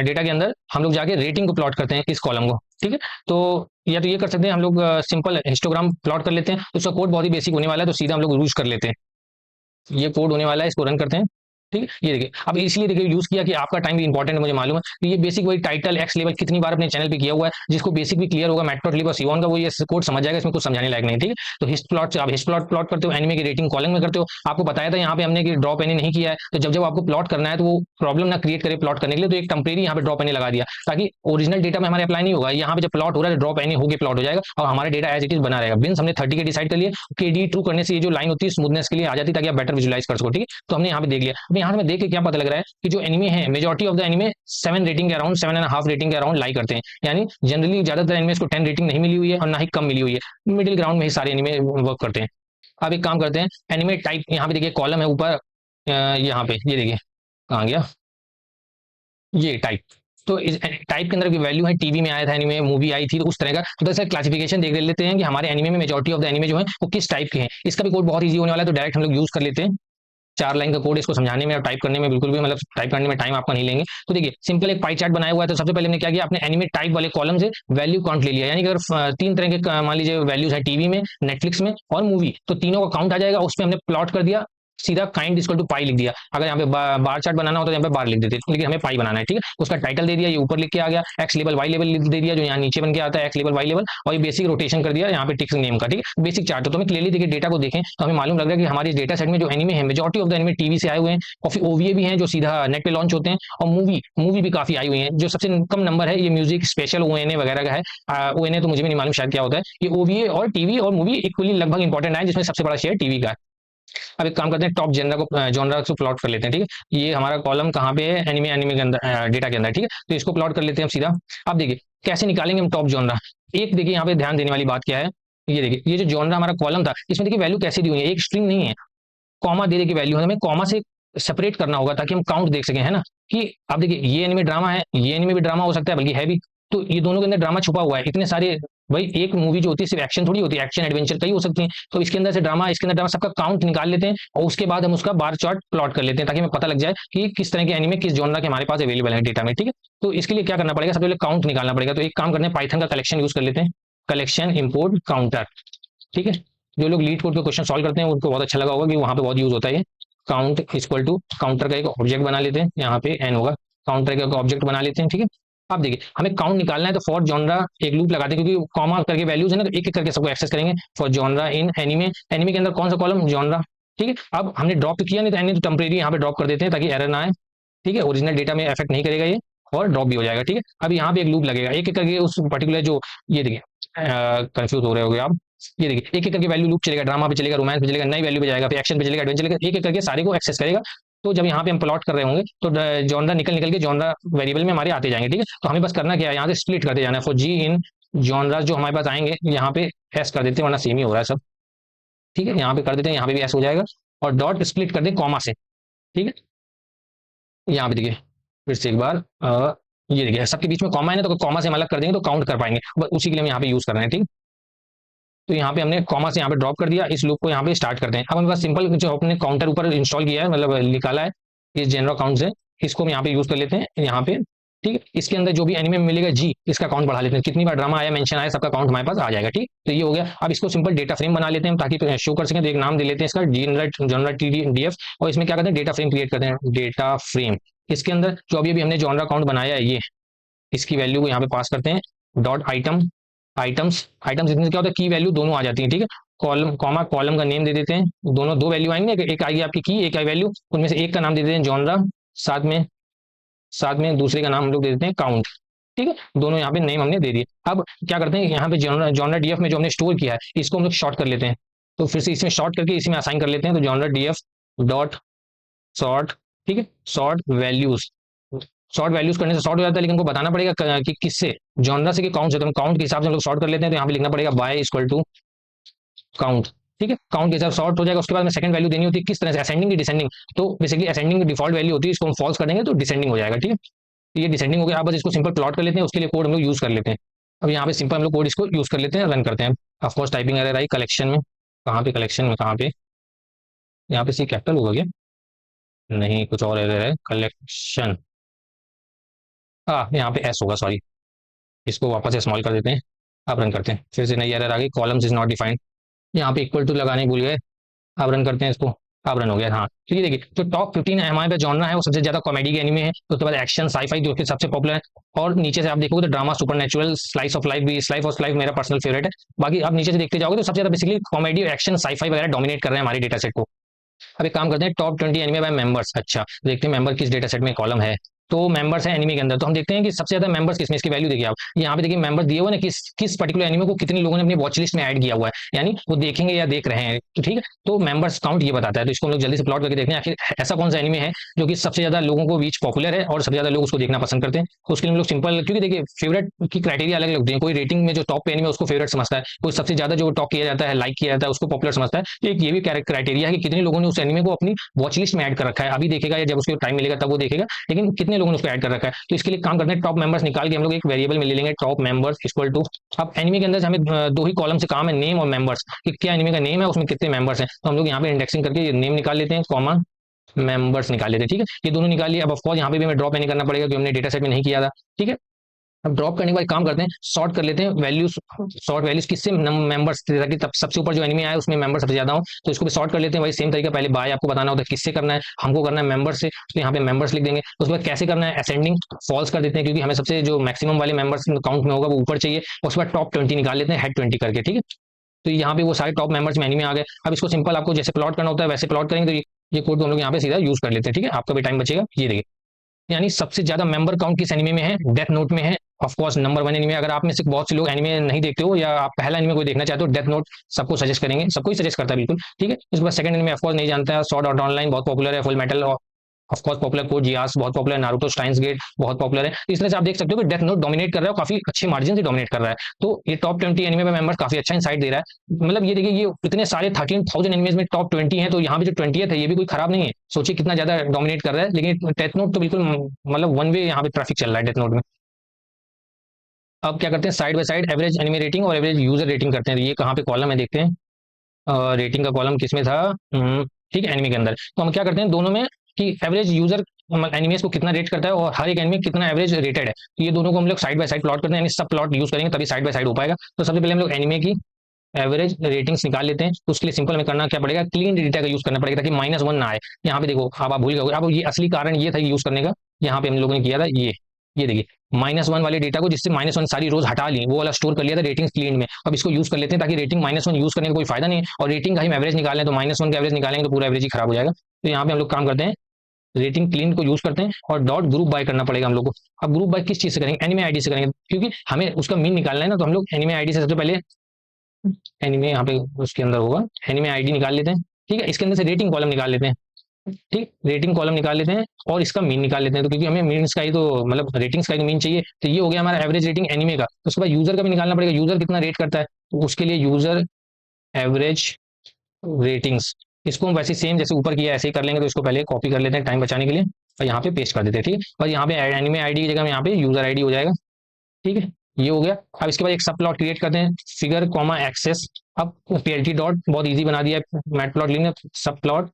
[SPEAKER 1] डेटा के अंदर हम लोग जाके रेटिंग को प्लॉट करते हैं, इस कॉलम को। ठीक है, तो या तो ये कर सकते हैं हम लोग, सिंपल हिस्टोग्राम प्लॉट कर लेते हैं। तो उसका कोड बहुत ही बेसिक होने वाला है, तो सीधा हम लोग यूज कर लेते हैं। ये कोड होने वाला है, इसको रन करते हैं। ठीक है, ये देखिए अब इसलिए देखिए यूज किया कि आपका टाइम भी इंपॉर्टेंट है, मुझे मालूम है। तो ये बेसिक वही टाइटल एक्स लेवल कितनी बार अपने चैनल पे किया हुआ है, जिसको बेसिक भी क्लियर होगा मैटप्लॉटलिब और सीवॉन का, वो ये कोड समझ जाएगा, इसमें कुछ समझाने लायक नहीं। ठीक है, तो हिस्ट प्लॉट से आप हिस्ट प्लॉट करते हो, एनिमे की रेटिंग कॉलम में करते हो। आपको बताया था यहाँ पे हमने कि ड्रॉप एनी नहीं किया है, तो जब जब आपको प्लॉट करना है तो वो प्रॉब्लम ना क्रिएट करे प्लॉट करने के लिए, तो एक टेम्परेरी यहाँ पे ड्रॉप एनी लगा दिया, ताकि ओरिजिनल डेटा में हमारे अप्लाई नहीं होगा। यहाँ पे जब प्लॉट हो रहा है ड्रॉप एनी होकर प्लॉट हो जाएगा और हमारे डेटा एज इट इज बना रहेगा। बिन्स हमने 30 के डिसाइड कर लिए, के डी ट्रू करने से ये जो लाइन होती है स्मूथनेस के लिए आ जाती है, ताकि आप बेटर विजुलाइज कर सको। ठीक है, तो हमने यहाँ पे देख लिया। अब यहाँ पे देख के क्या पता लग रहा है कि जो एनिमे है, majority of the anime 7 rating के अराउंड, 7.5 रेटिंग के अराउंड लाई करते हैं। यानी जनरली ज्यादातर एनिमे को 10 रेटिंग नहीं मिली हुई है और ना ही कम मिली हुई है, मिडिल ग्राउंड में ही सारे एनिमे वर्क करते हैं। अब एक काम करते हैं, एनिमे टाइप यहाँ पे देखिए कॉलम है ऊपर, यहाँ पे ये देखिए कहाँ गया, ये टाइप। तो इस टाइप के अंदर की वैल्यू है, टीवी में आया था एनिमे, मूवी आई थी, तो उस तरह का। तो जैसे क्लासिफिकेशन देख लेते हैं कि हमारे एनिमे में मेजॉरिटी ऑफ द एनिमे जो है वो किस टाइप के हैं। इसका भी कोड बहुत ईजी होने वाला है, तो डायरेक्ट हम लोग यूज कर लेते हैं। 4 लाइन का कोड, इसको समझाने में और टाइप करने में बिल्कुल भी मतलब टाइप करने में टाइम आपका नहीं लेंगे। तो देखिए सिंपल एक पाई चार्ट बनाया हुआ है। तो सबसे पहले हमने क्या किया, अपने एनिमे टाइप वाले कॉलम से वैल्यू काउंट ले लिया। यानी कि अगर 3 तरह के मान लीजिए वैल्यूज है टीवी में, नेटफ्लिक्स में और मूवी, तो तीनों का काउंट आ जाएगा। उसमें हमने प्लॉट कर दिया, सीधा काइंड इक्वल टू पाई लिख दिया। अगर यहाँ पे बार चार्ट बनाना होता तो यहाँ पे बार लिख देते, लेकिन हमें पाई बनाना है। ठीक है, उसका टाइटल दे दिया, ये ऊपर लिख के आ गया, एक्स लेवल वाई लेवल दे दिया जो यहाँ नीचे बन के आता है, एक्स लेवल वाई लेवल, और ये बेसिक रोटेशन कर दिया यहाँ पे टिक्स नेम का। ठीक है, बेसिक चार्ट। तो हमें क्लियरली देखिए डेटा को देखें तो हमें मालूम लग रहा है कि हमारे डेटा सेट में जो एनिमे है, majority of the anime TV से आए हुए हैं, और फिर ओवीए भी हैं जो सीधा नेट पे लॉन्च होते हैं, और मूवी भी काफी आई हुई है। जो सबसे कम नंबर है ये म्यूजिक स्पेशल ओएनए वगैरह का है। ओएनए तो मुझे भी नहीं मालूम शायद क्या होता है। ये ओवीए और टीवी और मूवी इक्वली लगभग इंपॉर्टेंट है, जिसमें सबसे बड़ा शेयर टीवी का है। अब एक काम करते हैं, टॉप जॉनरा को प्लॉट कर लेते हैं। ठीक है, ये हमारा कॉलम कहाँ पे है, एनिमे के अंदर, डेटा के अंदर। ठीक है, तो इसको प्लॉट कर लेते हैं हम सीधा। अब देखिए कैसे निकालेंगे हम टॉप जॉनरा। एक देखिए यहाँ पे ध्यान देने वाली बात क्या है, ये देखिए ये जो जॉनरा हमारा कॉलम था, इसमें देखिए वैल्यू कैसे दी हुई है, एक स्ट्रिंग नहीं है, कॉमा दे दे की वैल्यू है। हमें कॉमा से सेपरेट करना होगा ताकि हम काउंट देख सकें, है ना। कि आप देखिए ये एनिमे ड्रामा है, ये एनिमे भी ड्रामा हो सकता है, बल्कि है भी। तो ये दोनों के अंदर ड्रामा छुपा हुआ है, इतने सारे। भाई एक मूवी जो होती है सिर्फ एक्शन थोड़ी होती है, एक्शन एडवेंचर कई हो सकती है। तो इसके अंदर से ड्रामा, इसके अंदर ड्रामा, सबका काउंट निकाल लेते हैं और उसके बाद हम उसका बार चार्ट प्लॉट कर लेते हैं, ताकि हमें पता लग जाए कि किस तरह के एनिमे किस जॉनरा के हमारे पास अवेलेबल है डेटा में। ठीक है, तो इसके लिए क्या करना पड़ेगा, सबसे पहले काउंट निकालना पड़ेगा। तो एक काम करते हैं, पाइथन का कलेक्शन यूज कर लेते हैं, कलेक्शन इंपोर्ट काउंटर। ठीक है, जो लोग लीड कोड के क्वेश्चन सॉल्व करते हैं उनको बहुत अच्छा लगा होगा कि वहां पे बहुत यूज होता है। काउंट इक्वल टू काउंटर का एक ऑब्जेक्ट बना लेते हैं, यहाँ पे एन होगा, काउंटर का ऑब्जेक्ट बना लेते हैं। ठीक है, अब देखिए हमें काउंट निकालना है, तो फॉर जॉनरा एक लूप लगाते हैं, क्योंकि कॉमा करके वैल्यूज है ना, तो एक एक करके सबको एक्सेस करेंगे। For genre in anime, anime के अंदर कौन सा कॉलम, जॉनरा। ठीक है, अब हमने ड्रॉप तो किया नहीं, तो एनी तो टेम्परेरी यहाँ पे ड्रॉप कर देते हैं ताकि एरर ना आए। ठीक है, ओरिजिनल डेटा में इफेक्ट नहीं करेगा ये, और ड्रॉप भी हो जाएगा। ठीक है, अब यहाँ पे एक लूप लगेगा, एक एक करके उस पर्टिकुलर जो, ये देखिए कंफ्यूज हो रहे होगे आप, ये देखिए एक एक करके वैल्यू लूप चलेगा, ड्रामा पे चलेगा, रोमांस पे चलेगा, नई वैल्यू पे जाएगा, फिर एक्शन पे चलेगा, एडवेंचर चलेगा, एक एक करके सारे को एक्सेस करेगा। तो जब यहाँ पे हम प्लॉट कर रहे होंगे तो जॉनरा निकल निकल के जॉनरा वेरिएबल में हमारे आते जाएंगे। ठीक है, तो हमें बस करना क्या है, यहाँ से स्प्लिट करते जाना है। फॉर जी इन जॉनरा जो हमारे पास आएंगे, यहाँ पे एस कर देते हैं, वरना सेम ही हो रहा है सब। ठीक है, यहाँ पे कर देते हैं, यहाँ पे भी एस हो जाएगा, और डॉट स्प्लिट कर दें कॉमा से। ठीक है, यहाँ पे देखिए फिर से एक बार, ये देखिए सबके बीच में कॉमा है ना, तो कॉमा से हम अलग कर देंगे तो काउंट कर पाएंगे, बस उसी के लिए हम यहाँ पे यूज कर रहे हैं। ठीक, तो यहाँ पे हमने कॉमा से यहाँ पे ड्रॉप कर दिया, इस लूप को यहाँ पे स्टार्ट करते हैं। अब हमारे पास सिंपल जो अपने काउंटर ऊपर इंस्टॉल किया है, मतलब निकाला है इस जनरल काउंट से, इसको हम यहाँ पे यूज कर लेते हैं यहाँ पे। ठीक है, इसके अंदर जो भी एनिमे में मिलेगा जी, इसका काउंट बढ़ा लेते हैं, कितनी बार ड्रामा आया, मेंशन आया, सबका काउंट हमारे पास आ जाएगा। ठीक, तो ये हो गया। अब इसको सिंपल डेटा फ्रेम बना लेते हैं ताकि शो कर सकें। तो एक नाम दे लेते हैं इसका, जनरल टीडीएफ, और इसमें क्या करते हैं, डेटा फ्रेम क्रिएट करते हैं, डेटा फ्रेम। इसके अंदर जो अभी अभी हमने जॉनरा काउंट बनाया है, ये इसकी वैल्यू को यहाँ पे पास करते हैं, डॉट आइटम, आइटम्स इसमें क्या होता है, की वैल्यू दोनों आ जाती है। ठीक है, कॉलम कॉमा कॉलम का नेम दे देते हैं, दोनों दो वैल्यू आएंगे, एक आएगी आपकी की, एक आई वैल्यू, उनमें से एक का नाम दे देते हैं जॉनरा, साथ में दूसरे का नाम हम लोग दे देते हैं काउंट। ठीक है, दोनों यहाँ पे नेम हमने दे दिए। अब क्या करते हैं, यहाँ पे जॉनरा डीएफ में जो हमने स्टोर किया है, इसको हम लोग शॉर्ट कर लेते हैं। तो फिर से इसमें शॉर्ट करके इसमें असाइन कर लेते हैं। तो जॉनरा डीएफ डॉट सॉर्ट, ठीक है, सॉर्ट वैल्यूज। सॉर्ट वैल्यूज करने से सॉर्ट हो जाता है, लेकिन हमको बताना पड़ेगा कि किससे, जॉनरा से कि काउंट से। तो हम काउंट के हिसाब से हम लोग सॉर्ट कर लेते हैं, तो यहाँ पे लिखना पड़ेगा बाय इक्वल टू काउंट। ठीक है, काउंट के हिसाब सॉर्ट हो जाएगा। उसके बाद में सेकंड वैल्यू देनी होती है, किस तरह से, असेंडिंग की डिसेंडिंग। तो बेसिकली असेंडिंग की डिफॉल्ट वैल्यू होती है, इसको हम फॉल्स कर देंगे तो डिसेंडिंग हो जाएगा। ठीक है, तो ये डिसेंडिंग हो गया। आप बस इसको सिंपल प्लॉट कर लेते हैं, उसके लिए कोड हम लोग यूज कर लेते हैं। अब यहाँ पे सिंपल हम लोग कोड इसको यूज कर लेते हैं, रन करते हैं। ऑफकोर्स टाइपिंग एरर आई कलेक्शन में, कहाँ पे कलेक्शन में, कहाँ पे, यहाँ पे सी कैपिटल होगा क्या, नहीं कुछ और एरर है, कलेक्शन, हाँ यहाँ पे एस होगा, सॉरी। इसको वापस से स्मॉल कर देते हैं। अब रन करते हैं, फिर से नई एरर आ गई, कॉलम्स इज नॉट डिफाइंड। यहाँ पे इक्वल टू लगाने भूल गए। अब रन करते हैं इसको। अब रन हो गया, हाँ। तो ये देखिए, तो टॉप 15 हमारे पे जॉनरा है वो सबसे ज्यादा कॉमेडी के एनिमे है, तो उसके बाद एक्शन साईफाई जो कि सबसे पॉपुलर है। और नीचे से आप देखोगे तो drama, supernatural, slice of life भी, स्लाइस ऑफ लाइफ मेरा पर्सनल फेवरेट है। बाकी आप नीचे से देखते जाओगे तो सबसे ज्यादा बेसिकली कॉमेडी, एक्शन, साईफाई वगैरह डोमिनेट कर रहे हैं हमारे डेटा सेट को। अब एक काम करते हैं, टॉप 20 एनिमे बाय मेंबर्स। अच्छा, देखते हैं मेंबर किस डेटा सेट में कॉलम है। तो मेंबर्स है एनिमे के अंदर, तो हम देखते हैं कि सबसे ज्यादा मेंबर्स किसमें, इसकी वैल्यू देखिए आप यहाँ पे देखिए, मेंबर्स दिए हुए ना, किस पर्टिकुलर एनिमे को कितने लोगों ने अपनी वॉच लिस्ट में ऐड किया हुआ है, यानी वो देखेंगे या देख रहे हैं। तो ठीक है, तो मेंबर्स काउंट ये बताता है। तो इसको हम लोग जल्दी से प्लॉट करके देखते हैं, आखिर ऐसा कौन सा एनिमे है जो कि सबसे ज्यादा लोगों को बीच पॉपुलर है और सबसे ज्यादा लोग उसको देखना पसंद करते हैं। तो उसके लिए हम लोग सिंपल, क्योंकि देखिए फेवरेट की क्राइटेरिया अलग अलग होती है। कोई रेटिंग में जो टॉप पे एनिमे उसको फेवरेट समझता है, कोई सबसे ज्यादा जो टॉप किया जाता है, लाइक किया जाता है, उसको पॉपुलर समझता है। तो एक ये भी क्राइटेरिया है कि कितने लोगों ने उस एनिमे को अपनी वॉच लिस्ट में ऐड कर रखा है। अभी देखेगा या जब उसको टाइम मिलेगा तब वो देखेगा, लेकिन कितने लोगों ने उसको ऐड कर रखा है। तो इसके लिए काम करते हैं, टॉप मेंबर्स निकाल के हम लोग एक वेरिएबल में ले लेंगे, टॉप मेंबर्स इक्वल टू। अब एनिमे के अंदर से हमें दो ही कॉलम से काम है, नेम और मेंबर्स, कि क्या एनिमे का नेम है, उसमें कितने मेंबर्स हैं। तो हम लोग यहाँ पे इंडेक्सिंग करके ये नेम निकाल लेते हैं, कॉमा मेंबर्स निकाल लेते हैं। ठीक है, ये दोनों निकाल लिया। अब ऑफकोर्स यहाँ पे भी हमें ड्रॉप नहीं करना पड़ेगा, क्योंकि हमने डेटा सेट में नहीं किया था। ठीक है, अब ड्रॉप करने के बाद काम करते हैं, सॉर्ट कर लेते हैं वैल्यूज। सॉर्ट वैल्यूज किससे, मेंबर्स, ताकि तब सबसे ऊपर जो एनिमी आया उसमें मेंबर सबसे ज्यादा हो। तो इसको भी सॉर्ट कर लेते हैं, वही सेम तरीका। पहले बाय आपको बताना होता है किससे करना है, हमको करना है मेंबर से, तो यहाँ पे मेंबर्स लिख देंगे। उसके बाद कैसे करना है, असेंडिंग फॉल्स कर देते हैं, क्योंकि हमें सबसे जो मैक्सिमम वाले मेंबर्स काउंट में होगा वो ऊपर चाहिए। उसके बाद टॉप 20 निकाल लेते हैं, हेड 20 करके। ठीक है, तो यहाँ पे वो सारे टॉप मेंबर्स में एनिमे आ गए। अब इसको सिंपल आपको जैसे प्लॉट करना होता है वैसे प्लॉट करेंगे। तो ये कोड हम लोग यहाँ पे सीधा यूज कर लेते हैं। ठीक है, आपका भी टाइम बचेगा। ये देखिए, यानी सबसे ज्यादा मेंबर काउंट किस एनिमे में है, डेथ नोट में है। Of course number 1 anime. अगर आप में से बहुत से लोग एनिमे नहीं देखते हो या आप पहला एनिमे कोई देखना चाहते हो, डेथ नोट सबको सजेस्ट करेंगे, सबको ही सजेस्ट करता है बिल्कुल। ठीक है, इसके बाद सेकंड एनिमे ऑफ कोर्स नहीं जानता है, सॉर्ड आर्ट ऑनलाइन बहुत पॉपुलर है, full metal of course popular, code geass बहुत पॉपुलर है, नारुतो स्टाइन्स गेट बहुत पॉपुलर है। इस तरह से आप देख सकते हो कि डेथ नोट डोमिनेट कर रहा है, काफी अच्छे मार्जिन से डोमिनेट कर रहा है। तो ये टॉप 20 एनिमे में मेंबर्स काफी अच्छा इंसाइट दे रहा है। मतलब ये देखिए, ये इतने सारे 13,000 एनिमेज में टॉप 20 है, तो यहाँ पे जो 20th है ये भी कोई खराब नहीं है। सोचिए कितना ज्यादा डोमिनेट कर रहा है। लेकिन डेथ नोट तो बिल्कुल मतलब वन वे यहाँ पे ट्रैफिक चल रहा है डेथ नोट में। अब क्या करते हैं, side by side average anime rating और एवरेज यूजर रेटिंग करते हैं। ये कहाँ पे कॉलम है देखते हैं, रेटिंग का कॉलम किसमें था, ठीक है, एनिमे के अंदर। तो हम क्या करते हैं दोनों में, कि एवरेज यूजर एनिमेस को कितना रेट करता है और हर एक एनिमे कितना एवरेज रेटेड है। तो ये दोनों को हम लोग साइड बाय साइड प्लॉट करते हैं, यानी सब प्लॉट यूज करेंगे तभी साइड बाय साइड हो पाएगा। तो सबसे पहले हम लोग एनिमे की एवरेज रेटिंग्स निकाल लेते हैं। तो उसके लिए सिंपल में करना क्या पड़ेगा, क्लीन डेटा का यूज करना पड़ेगा, ताकि -1 ना आए। यहाँ पे देखो, अब आप भूल गए, अब ये असली कारण ये था यूज करने का। यहाँ पे हम लोगों ने किया था ये देखिए, -1 वाले डेटा को, जिससे -1 सारी रोज हटा ली, वो वाला स्टोर कर लिया था रेटिंग्स क्लीन में। अब इसको यूज कर लेते हैं, ताकि रेटिंग -1 यूज करने का कोई फायदा नहीं है, और रेटिंग का ही एवरेज निकालें, तो -1 का एवरेज निकालेंगे तो पूरा एवरेज ही खराब हो जाएगा। तो यहाँ पे हम लोग काम करते हैं, रेटिंग क्लीन को यूज करते हैं, और डॉट ग्रुप बाय करना पड़ेगा हम लोग को। अब ग्रुप बाय किस चीज से करेंगे, एनिमे आईडी से करेंगे, क्योंकि हमें उसका मीन निकालना है ना। तो हम लोग एनिमे आईडी से सबसे पहले, एनिमे यहाँ पे उसके अंदर होगा, एनिमे आईडी निकाल लेते हैं। ठीक है, इसके अंदर से रेटिंग कॉलम निकाल लेते हैं। ठीक, रेटिंग कॉलम निकाल लेते हैं और इसका मीन निकाल लेते हैं। तो क्योंकि हमें मीन्स का ही तो, मतलब रेटिंग्स का ही तो मीन चाहिए। तो ये हो गया हमारा एवरेज रेटिंग एनिमे का। तो उसके बाद यूजर का भी निकालना पड़ेगा, यूजर कितना रेट करता है। तो उसके लिए यूजर एवरेज रेटिंग्स, इसको हम वैसे सेम जैसे ऊपर किया ऐसे ही कर लेंगे। तो इसको पहले कॉपी कर लेते हैं टाइम बचाने के लिए, और यहाँ पे पेस्ट कर देते हैं। ठीक है, और यहाँ पे एनिमे आईडी की जगह यहाँ पे यूजर आईडी हो जाएगा। ठीक है, ये हो गया। अब इसके बाद एक सब प्लॉट क्रिएट करते हैं, फिगर कॉमा एक्सेस। अब पीएलटी डॉट बहुत इजी बना दिया है, मैट प्लॉट लिखने, सब प्लॉट,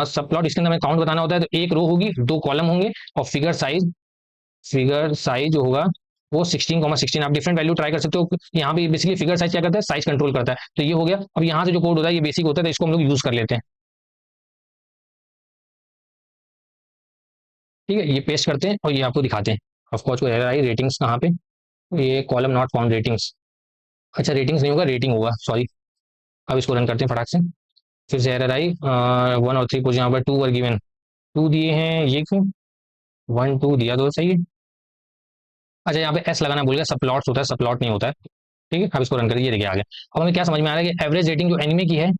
[SPEAKER 1] सब प्लॉट। इसके अंदर हमें काउंट बताना होता है, तो एक रो होगी, दो कॉलम होंगे, और फिगर साइज जो होगा वो 16,16। आप डिफरेंट वैल्यू ट्राई कर सकते हो। यहाँ पे बेसिकली फिगर साइज क्या करता है, साइज कंट्रोल करता है। तो ये हो गया। अब यहाँ से जो कोड होता है ये बेसिक होता है, तो इसको हम लोग यूज कर लेते हैं। ठीक है, ये पेस्ट करते हैं और ये आपको दिखाते हैं। ऑफकोर्स को एरर आई, रेटिंग्स कहाँ पे, ये कॉलम नॉट फाउंड रेटिंग्स। अच्छा, रेटिंग्स नहीं होगा, रेटिंग होगा, सॉरी। अब इसको रन करते हैं फटाक से। फिर से एरर आई, 1 और 3 कुछ यहाँ पर 2 वर गिवन, 2 दिए हैं, ये क्यों, 1 2 दिया तो सही है। अच्छा, यहाँ पे एस लगाना भूल गया, सब प्लॉट्स होता है, सब प्लॉट नहीं होता है। ठीक है, अब इसको रन करिए, ये देखिए आ गया। अब हमें क्या समझ में आ रहा है कि एवरेज रेटिंग जो एनिमे की है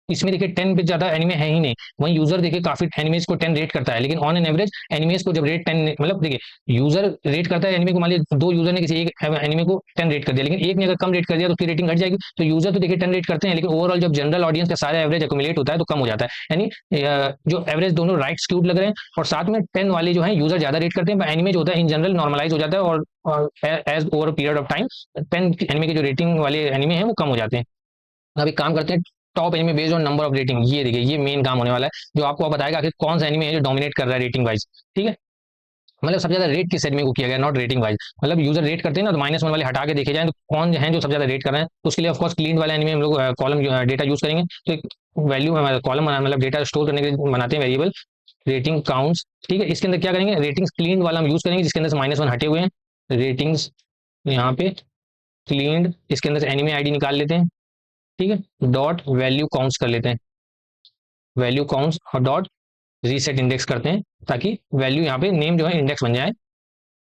[SPEAKER 1] इसमें देखिए 10 पे ज्यादा एनिमे है ही नहीं। वहीं यूजर देखिए काफी एनिमेज को 10 रेट करता है, लेकिन ऑन एन एवरेज एनिमेज को जब रेट 10, मतलब देखिए यूजर रेट करता है एनिमे को, मान लीजिए 2 यूजर ने किसी एक एनिमे को 10 रेट कर दिया, लेकिन एक ने अगर कम रेट कर दिया तो उसकी रेटिंग घट जाएगी। तो यूजर तो देखिए 10 रेट करते हैं, लेकिन ओवरऑल जब जनरल ऑडियंस का सारा एवरेज एक्यूमुलेट होता है तो कम हो जाता है। यानी जो एवरेज दोनों राइट स्क्यूड लग रहे हैं, और साथ में 10 वाले जो है यूजर ज्यादा रेट करते हैं, एनिमे जो होता है इन जनरल नॉर्मलाइज हो जाता है, और as over period of time 10 anime के जो रेटिंग वाले एनिमे हैं वो कम हो जाते हैं। अब एक काम करते हैं, top anime based on number of rating, ये देखिए ये मेन काम होने वाला है, जो आपको बताएगा कि कौन सा एनिमे है जो डोमिनेट कर रहा है रेटिंग वाइज। ठीक है, मतलब सबसे ज्यादा रेट किस एनिमे को किया गया, नॉट रेटिंग वाइज। मतलब यूजर रेट करते हैं ना, तो -1 वाले हटा के देखे जाए तो कौन है जो सबसे ज्यादा रेट कर रहे हैं। तो उसके लिए ऑफकोर्स क्लीन वाला एनिमे हम लोग कॉलम डेटा यूज करेंगे। तो एक वैल्यू कॉलम मतलब डेटा स्टोर करने के लिए बनाते हैं वेरिएबल रेटिंग काउंट्स। ठीक है, इसके अंदर क्या करेंगे, रेटिंग्स क्लीन वाला हम यूज करेंगे, जिसके अंदर से -1 हटे हुए हैं रेटिंग्स, यहाँ पे क्लीन, इसके अंदर से एनिमे आईडी निकाल लेते हैं। ठीक है, डॉट वैल्यू काउंट्स कर लेते हैं, वैल्यू काउंट्स और डॉट रीसेट इंडेक्स करते हैं, ताकि वैल्यू यहाँ पे नेम जो है इंडेक्स बन जाए।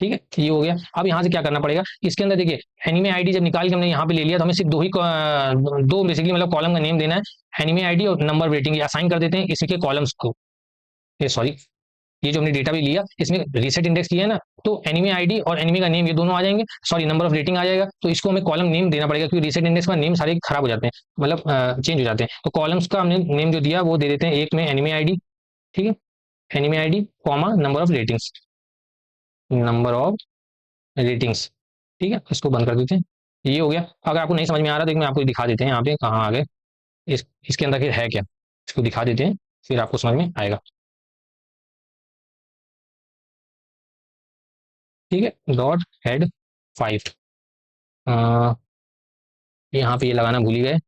[SPEAKER 1] ठीक है, ये हो गया। अब यहाँ से क्या करना पड़ेगा, इसके अंदर देखिए एनिमे आईडी जब निकाल के हमने यहाँ पे ले लिया, तो हमें सिर्फ दो बेसिकली मतलब कॉलम का नेम देना है, एनिमे आईडी और नंबर रेटिंग, असाइन कर देते हैं इसी के कॉलम्स को। ये सॉरी, ये जो हमने डेटा भी लिया इसमें रीसेट इंडेक्स किया है ना, तो एनिमे आईडी और एनिमे का नेम ये दोनों आ जाएंगे, सॉरी नंबर ऑफ रेटिंग आ जाएगा। तो इसको हमें कॉलम नेम देना पड़ेगा, क्योंकि रीसेट इंडेक्स का नेम सारे खराब हो जाते हैं, मतलब चेंज हो जाते हैं। तो कॉलम्स का हमने नेम जो दिया वो दे देते हैं, एक में एनिमे आईडी, ठीक है, anime ID comma number of ratings, number of ratings. ठीक है, इसको बंद कर देते हैं। ये हो गया। अगर आपको नहीं समझ में आ रहा तो मैं आपको दिखा देते हैं यहाँ पे कहाँ आ गए, इसके अंदर फिर है क्या, इसको दिखा देते हैं, फिर आपको समझ में आएगा। ठीक है, डॉट हेड 5, यहाँ पे ये लगाना भूल ही गए।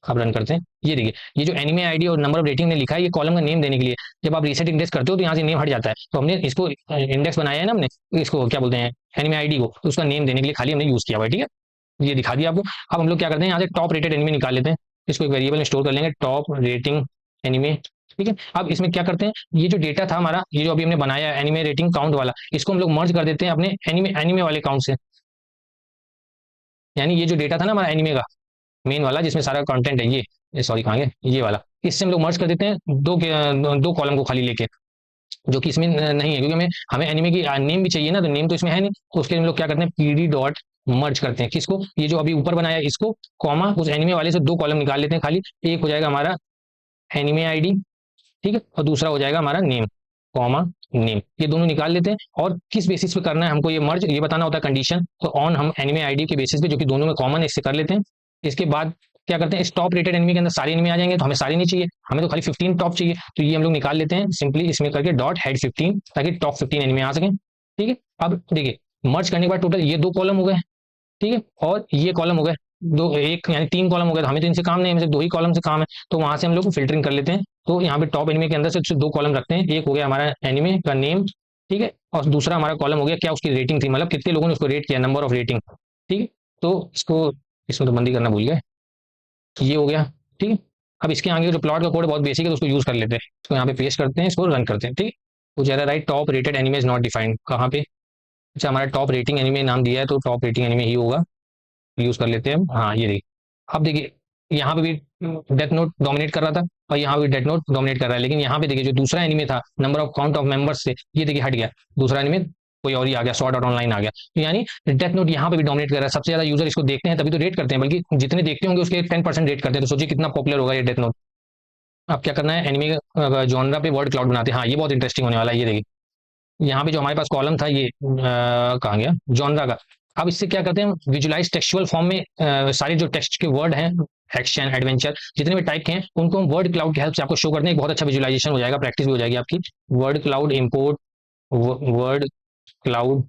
[SPEAKER 1] अब रन करते हैं, ये देखिए ये जो एनिमे आईडी और नंबर ऑफ रेटिंग ने लिखा है, ये कॉलम का नेम देने के लिए। जब आप रीसेट इंडेक्स करते हो तो यहाँ से नेम हट जाता है, तो हमने इसको इंडेक्स बनाया है ना हमने, इसको क्या बोलते हैं एनिमे आईडी को, तो उसका नेम देने के लिए खाली हमने यूज किया हुआ है। ठीक है, ये दिखा दिया आपको। अब हम लोग क्या करते हैं, यहाँ से टॉप रेटेड एनिमे निकाल लेते हैं, इसको एक वेरिएबल में स्टोर कर लेंगे, टॉप रेटिंग एनिमे। ठीक है, अब इसमें क्या करते हैं, ये जो डेटा था हमारा, ये जो अभी हमने बनाया एनिमे रेटिंग काउंट वाला, इसको हम लोग मर्ज कर देते हैं अपने एनिमे एनिमे वाले काउंट से। यानी ये जो डेटा था ना हमारा एनिमे का मेन वाला, जिसमें सारा कंटेंट है, ये सॉरी कहाँ गए, ये वाला, इससे हम लोग मर्ज कर देते हैं दो कॉलम को खाली लेके, जो कि इसमें नहीं है, क्योंकि हमें हमें एनिमे की नेम भी चाहिए ना, तो नेम तो इसमें है नहीं। तो उसके लिए हम लोग क्या करते हैं, पीडी डॉट मर्ज करते हैं किसको, ये जो अभी ऊपर बनाया इसको, कॉमा उस एनिमे वाले से दो कॉलम निकाल लेते हैं खाली, एक हो जाएगा हमारा एनिमे आईडी, ठीक है, और दूसरा हो जाएगा हमारा नेम, कॉमा नेम, ये दोनों निकाल लेते हैं। और किस बेसिस पे करना है हमको ये मर्ज, ये बताना होता है कंडीशन। तो ऑन हम एनिमे आईडी के बेसिस पे, जो कि दोनों में कॉमन है, इससे कर लेते हैं। इसके बाद क्या करते हैं, टॉप रेटेड एनिमी के अंदर सारे एनिमी आ जाएंगे, तो हमें सारे नहीं चाहिए, हमें तो खाली 15 टॉप चाहिए, तो ये हम लोग निकाल लेते हैं सिंपली इसमें करके डॉट हेड 15, ताकि टॉप 15 एनिमी आ सके। ठीक है, अब देखिए मर्ज करने के बाद टोटल ये दो कॉलम हो गए, ठीक है, और ये कॉलम हो गए दो, एक यानी 3 कॉलम हो गए। तो हमें तो इनसे काम नहीं है, हमें दो ही कॉलम से काम है, तो वहां से हम लोग फिल्टरिंग कर लेते हैं। तो यहाँ पे टॉप एनिमे के अंदर से दो कॉलम रखते हैं, एक हो गया हमारा एनिमे का नेम, ठीक है, और दूसरा हमारा कॉलम हो गया क्या, उसकी रेटिंग थी, मतलब कितने लोगों ने उसको रेट किया, नंबर ऑफ रेटिंग। ठीक है, तो इसको इसमें तो बंदी करना भूल गए, ये हो गया। ठीक है, अब इसके आगे जो प्लॉट का कोड बहुत बेसिक है, तो उसको यूज कर लेते हैं, इसको यहाँ पे पेस्ट करते हैं, इसको रन करते हैं। ठीक है, तो ज्यादा right top rated anime is not defined, कहाँ पे, अच्छा हमारा टॉप रेटिंग एनिमे नाम दिया है, तो टॉप रेटिंग एनिमे ही होगा, यूज कर लेते हैं हम। हाँ ये देखिए, अब देखिए यहाँ पे भी डेथ नोट डोमिनेट कर रहा था, और यहाँ भी डेथ नोट डोमिनेट कर रहा है, लेकिन यहाँ पे देखिए जो दूसरा एनिमे था number of count of members से, ये देखिए हट गया, दूसरा एनिमे कोई और ही आ गया, सॉर्ट आउट ऑनलाइन आ गया। तो यानी डेथ नोट यहाँ पे भी डोमिनेट कर रहा है, सबसे ज्यादा यूजर इसको देखते हैं तभी तो रेट करते हैं, बल्कि जितने देखते होंगे उसके 10% रेट करते हैं। तो सोचिए कितना पॉपुलर होगा ये डेथ नोट। अब क्या करना है, एनिमे जॉनरा पे वर्ड क्लाउड बनाते हैं। हाँ ये बहुत इंटरेस्टिंग होने वाला है, ये देखिए यहाँ पे जो हमारे पास कॉलम था ये कहाँ गया, जॉनरा का। अब इससे क्या करते हैं, विजुलाइज टेक्सचुअल फॉर्म में सारे जो टेक्स्ट के वर्ड हैं, एक्शन एडवेंचर जितने भी टाइप के हैं, उनको हम वर्ड क्लाउड की हेल्प से आपको शो करते हैं। एक बहुत अच्छा विजुलाइजेशन हो जाएगा, प्रैक्टिस भी हो जाएगी आपकी। Word cloud import word cloud,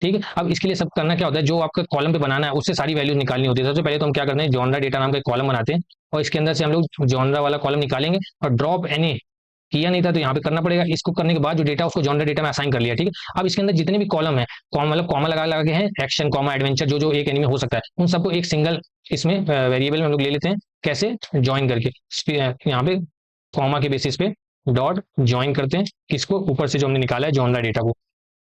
[SPEAKER 1] ठीक है। अब इसके लिए सब करना क्या होता है, जो आपका कॉलम पे बनाना है उससे सारी वैल्यूज निकालनी होती है। सबसे पहले तो हम क्या करते हैं, जॉनरा डेटा नाम का एक कॉलम बनाते हैं, और इसके अंदर से हम लोग जॉनरा वाला कॉलम निकालेंगे, और ड्रॉप एनी किया नहीं था तो यहाँ पे करना पड़ेगा। इसको करने के बाद जो डेटा उसको जॉनरा डेटा में असाइन कर लिया, ठीक है। अब इसके अंदर जितने भी कॉलम है, मतलब कॉमा लगा लगा के हैं, एक्शन कॉमा एडवेंचर, जो जो एक एनिमे हो सकता है, उन सबको एक सिंगल इसमें वेरिएबल में हम लोग ले लेते हैं। कैसे, ज्वाइन करके यहाँ पे कॉमा के बेसिस पे डॉट ज्वाइन करते हैं, किसको, ऊपर से जो हमने निकाला है जॉनरा डेटा को।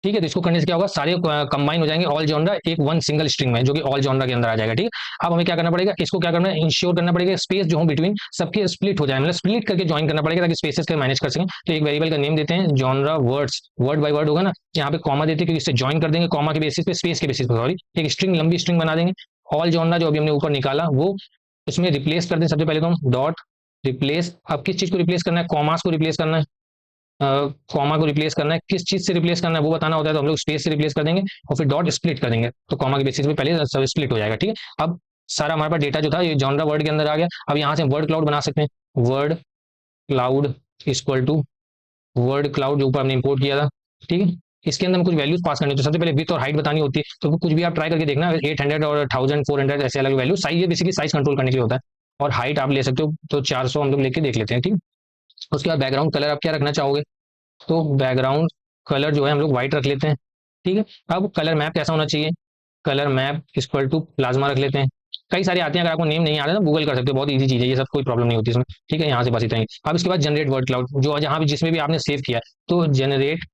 [SPEAKER 1] ठीक है, तो इसको करने से क्या होगा, सारे कंबाइन हो जाएंगे ऑल जॉनरा एक वन सिंगल स्ट्रिंग में, जो कि ऑल जॉनरा के अंदर आ जाएगा। ठीक है, अब हमें क्या करना पड़ेगा, इसको क्या करना है, इंश्योर करना पड़ेगा स्पेस जो हो बिटवीन सबके स्प्लिट हो जाए, मतलब स्प्लिट करके ज्वाइन करना पड़ेगा ताकि स्पेसेस के मैनेज कर सकें। तो एक वेरिएबल का नेम देते हैं genre words, word by word होगा ना, यहाँ पे कॉमा देते हैं क्योंकि इससे ज्वाइन कर देंगे कॉमा के बेसिस पे, स्पेस के बेसिस पे, सॉरी, एक स्ट्रिंग लंबी स्ट्रिंग बना देंगे। ऑल जॉनरा जो अभी हमने ऊपर निकाला वो इसमें रिप्लेस कर दें। सबसे पहले तो हम डॉट रिप्लेस, अब किस चीज को रिप्लेस करना है, कॉमास को रिप्लेस करना है, कॉमा को रिप्लेस करना है, किस चीज से रिप्लेस करना है वो बताना होता है, तो हम लोग स्पेस से रिप्लेस कर देंगे और फिर डॉट स्प्लिट कर देंगे, तो कॉमा के बेसिस पे पहले सब स्प्लिट हो जाएगा। ठीक है, अब सारा हमारे पास डेटा जो था ये जॉनरा वर्ड के अंदर आ गया। अब यहाँ से वर्ड क्लाउड बना सकते हैं, word cloud equal to word cloud जो ऊपर हमने इंपोर्ट किया था। ठीक है, इसके अंदर हम कुछ वैल्यूज पास करनी है, तो सबसे पहले विथ और हाइट बतानी होती है, तो कुछ भी आप ट्राई करके देखना, 800 और 1000 400 ऐसे अलग वैल्यू, साइज, ये बेसिकली साइज कंट्रोल करने के लिए होता है। और हाइट आप ले सकते हो, तो 400 हम लोग लेके देख लेते हैं। ठीक, उसके बाद बैकग्राउंड कलर आप क्या रखना चाहोगे, तो बैकग्राउंड कलर जो है हम लोग व्हाइट रख लेते हैं। ठीक है, अब कलर मैप कैसा होना चाहिए, colour map equal to plasma रख लेते हैं। कई सारे आते हैं, अगर आपको नेम नहीं आ रहा है तो गूगल कर सकते हो, बहुत ईजी चीज है ये सब, कोई प्रॉब्लम नहीं होती इसमें। ठीक है, यहाँ से बस इतना ही। अब इसके बाद जनरेट वर्ड क्लाउड, जो जहाँ भी जिसमें भी आपने सेव किया है, तो जनरेट,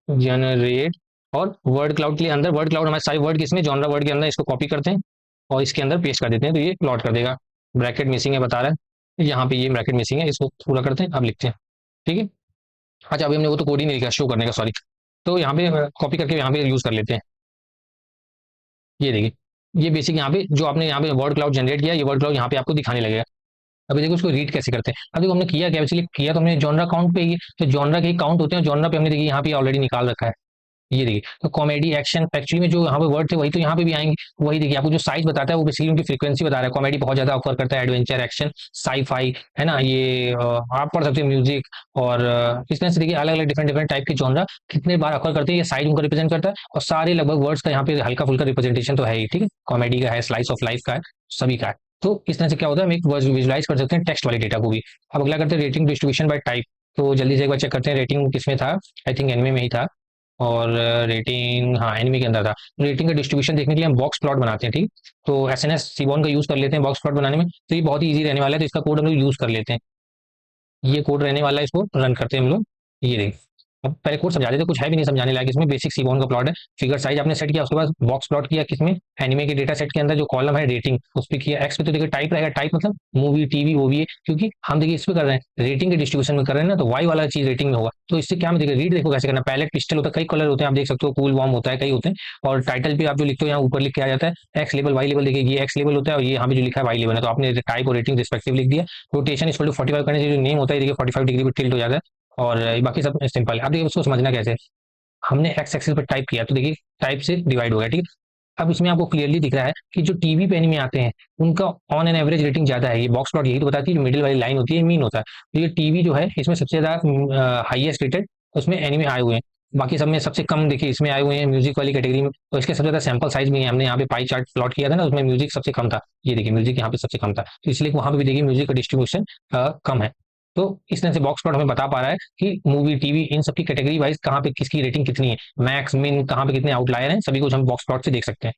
[SPEAKER 1] जनरेट, और वर्ड क्लाउड के लिए अंदर वर्ड क्लाउड हमारे सारे वर्ड किसमें, जॉनरा वर्ड के अंदर, इसको कॉपी करते हैं और इसके अंदर पेस्ट कर देते हैं, तो ये प्लॉट कर देगा। ब्रैकेट मिसिंग है बता रहा है, यहाँ पे ये ब्रैकेट मिसिंग है, इसको पूरा करते हैं, अब लिखते हैं। ठीक है, अच्छा अभी हमने वो तो कोड ही नहीं लिखा शो करने का, सॉरी, तो यहाँ पे कॉपी करके यहाँ पे यूज कर लेते हैं। ये देखिए, ये बेसिक यहाँ पे जो आपने यहाँ पे वर्ड क्लाउड जनरेट किया, ये वर्ड क्लाउड यहाँ पे आपको दिखाने लगेगा। अभी देखो उसको रीड कैसे करते हैं। अब देखो हमने किया क्या, बेसिकली किया तो हमने जॉनरा काउंट पे ही, तो जॉनरा के ही काउंट होते हैं, जॉनरा पे हमने देखिए यहाँ पे ऑलरेडी निकाल रखा है। ये देखिए, तो कॉमेडी एक्शन एक्चुअली में जो यहाँ पे वर्ड थे वही तो यहाँ पे भी आएंगे। वही देखिए, आपको जो साइज बताता है वो बेसिकली उनकी फ्रीक्वेंसी बता रहा है। कॉमेडी बहुत ज्यादा ऑफर करता है, एडवेंचर एक्शन साई-फाई, है ना, ये आप पढ़ सकते हो म्यूजिक, और इस तरह से देखिए अलग अलग डिफरेंट डिफरेंट टाइप के जॉनरा कितने बार ऑफर करते हैं, ये साइज उनका रिप्रेजेंट करता है, और सारे लगभग वर्ड्स का यहाँ पे हल्का फुल्का रिप्रेजेंटेशन तो है ही। ठीक है, कॉमेडी का है, स्लाइस ऑफ लाइफ का है, सभी का है। तो इस तरह से क्या होता है, हम एक विजुलाइज कर सकते हैं टेक्स्ट वाले डेटा को भी। अब अगला करते हैं रेटिंग डिस्ट्रीब्यूशन बाय टाइप, तो जल्दी से एक बार चेक करते हैं रेटिंग किसमें था, आई थिंक एनिमे में ही था, और रेटिंग, हाँ एनिमी के अंदर था। रेटिंग का डिस्ट्रीब्यूशन देखने के लिए हम बॉक्स प्लॉट बनाते हैं। ठीक, तो एस एन एस सीबॉन का यूज कर लेते हैं बॉक्स प्लॉट बनाने में, तो ये बहुत ही ईजी रहने वाला है, तो इसका कोड हम लोग यूज कर लेते हैं। ये कोड रहने वाला है, इसको रन करते हैं हम लोग। ये देख, अब पहले कोड समझा देते, कुछ है भी नहीं समझाने लायक इसमें, बेसिक सीबॉन का प्लॉट है। फिगर साइज आपने सेट किया, उसके बाद बॉक्स प्लॉट किया किसमें, एनिमे के डेटा सेट के अंदर, जो कॉलम है रेटिंग उस पर किया। एक्स पे तो देखिए टाइप रहेगा, टाइप मतलब मूवी टीवी ओवी, क्योंकि हम देखिए इस पे कर रहे हैं रेटिंग के डिस्ट्रीब्यूशन में कर रहे हैं ना, तो वाई वाला चीज रेटिंग में होगा। तो इससे क्या मैं देखिए रीड देखो कैसे करना, पैलेट पिस्टल होता है, कई कलर होते हैं आप देख सकते हो, कूल वार्म होता है, कई होते हैं। और टाइटल भी आप जो लिखते हो यहाँ ऊपर लिख के आ जाता है एक्स लेवल वाई लेवल, देखिए ये एक्स लेवल होता है और ये यहाँ पे जो लिखा है वाई लेवल है, तो आपने टाइप और रेटिंग रिस्पेक्टिव लिख दिया। रोटेशन इक्वल टू 45 करने से जो नेम होता है देखिए 45 डिग्री पे टिल्ट हो जाता है, और बाकी सब सिंपल है। अब देखिए उसको समझना कैसे, हमने एक्स एक्सिस पर टाइप किया, तो देखिए टाइप से डिवाइड हो गया। ठीक है, अब इसमें आपको क्लियरली दिख रहा है कि जो टीवी पे एनिमे आते हैं उनका ऑन एन एवरेज रेटिंग ज्यादा है। ये बॉक्स प्लॉट यही तो बताती है, जो मिडिल वाली लाइन होती है मीन होता है। तो ये टीवी जो है इसमें सबसे ज्यादा हाईएस्ट रेटेड उसमें एनिमे आए हुए हैं, बाकी सब में सबसे कम देखिए इसमें आए हुए हैं म्यूजिक वाली कैटेगरी में। तो इसके सबसे ज्यादा सैंपल साइज भी है, हमने यहाँ पे पाई चार्ट प्लॉट किया था ना, उसमें म्यूजिक सबसे कम था। ये देखिए म्यूजिक यहाँ पे सबसे कम था, तो इसलिए वहां पे भी देखिए म्यूजिक का डिस्ट्रीब्यूशन कम है। तो इस तरह से बॉक्स प्लॉट हमें बता पा रहा है कि मूवी टीवी इन सबकी कैटेगरी वाइज कहाँ पे किसकी रेटिंग कितनी है, मैक्स मिन कहाँ पे कितने आउटलायर हैं, सभी कुछ हम बॉक्स प्लॉट से देख सकते हैं।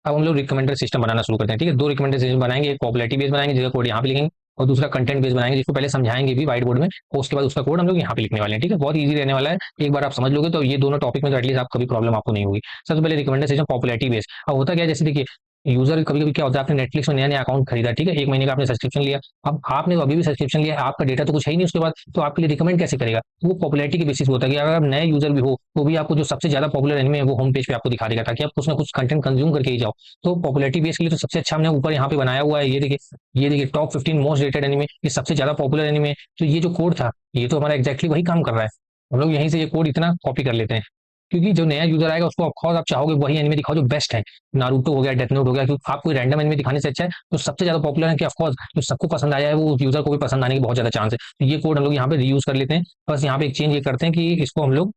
[SPEAKER 1] अब हम लोग रिकमेंडर सिस्टम बनाना शुरू करते हैं। ठीक है, दो रिकमेंडर सिस्टम बनाएंगे, एक पॉपुलैरिटी बेस बनाएंगे जिसका कोड यहाँ पे लिखेंगे, और दूसरा कंटेंट बेस बनाएंगे जिसको पहले समझाएंगे भी व्हाइट बोर्ड में, और उसके बाद उसका कोड हम लोग यहाँ पे लिखने वाले हैं। ठीक है, बहुत ईजी रहने वाला है, एक बार आप समझ लोगे तो ये दोनों टॉपिक में तो एटलीस्ट आप कभी प्रॉब्लम आपको नहीं होगी। सबसे पहले रिकमेंडर सिस्टम पॉपुलैरिटी बेस। अब होता क्या है, जैसे देखिए यूजर कभी कभी क्या होता है, आपने नेटफ्लिक्स में नया नया अकाउंट खरीदा, ठीक है, एक महीने का आपने सब्सक्रिप्शन लिया, अब आपने अभी भी सब्सक्रिप्शन लिया, आपका डेटा तो कुछ है ही नहीं उसके बाद, तो आपके लिए रिकमेंड कैसे करेगा, तो वो पॉपुलैरिटी के बेसिस होता है कि अगर आप नए यूजर भी हो तो भी आपको जो सबसे ज्यादा पॉपुलर एनिमे है वो होम पेज पे आपको दिखा देगा, ताकि आप कुछ ना कुछ कंटेंट कंज्यूम करके ही जाओ। तो पॉपुलैरिटी बेस के लिए तो सबसे अच्छा हमने ऊपर यहाँ पे बनाया हुआ है, ये देखिए टॉप 15 मोस्ट रेटेड एनिमे, ये सबसे ज्यादा पॉपुलर एनिमे। तो ये जो कोड था ये तो हमारा एग्जैक्टली वही काम कर रहा है, हम लोग यहीं से ये कोड इतना कॉपी कर लेते हैं, क्योंकि जो नया यूजर आएगा उसको ऑफकोर्स आप चाहोगे वही एनिमे दिखाओ जो बेस्ट है, नारुतो हो गया, डेथ नोट हो गया, क्योंकि आप कोई रैंडम एनिमे दिखाने से अच्छा है तो सबसे ज्यादा पॉपुलर है कि ऑफकोर्स जो सबको पसंद आया है वो यूजर को भी पसंद आने की बहुत ज्यादा चांस है। तो ये कोड हम लोग यहाँ पे रीयूज कर लेते हैं। बस यहाँ पे एक चेंज ये करते हैं कि इसको हम लोग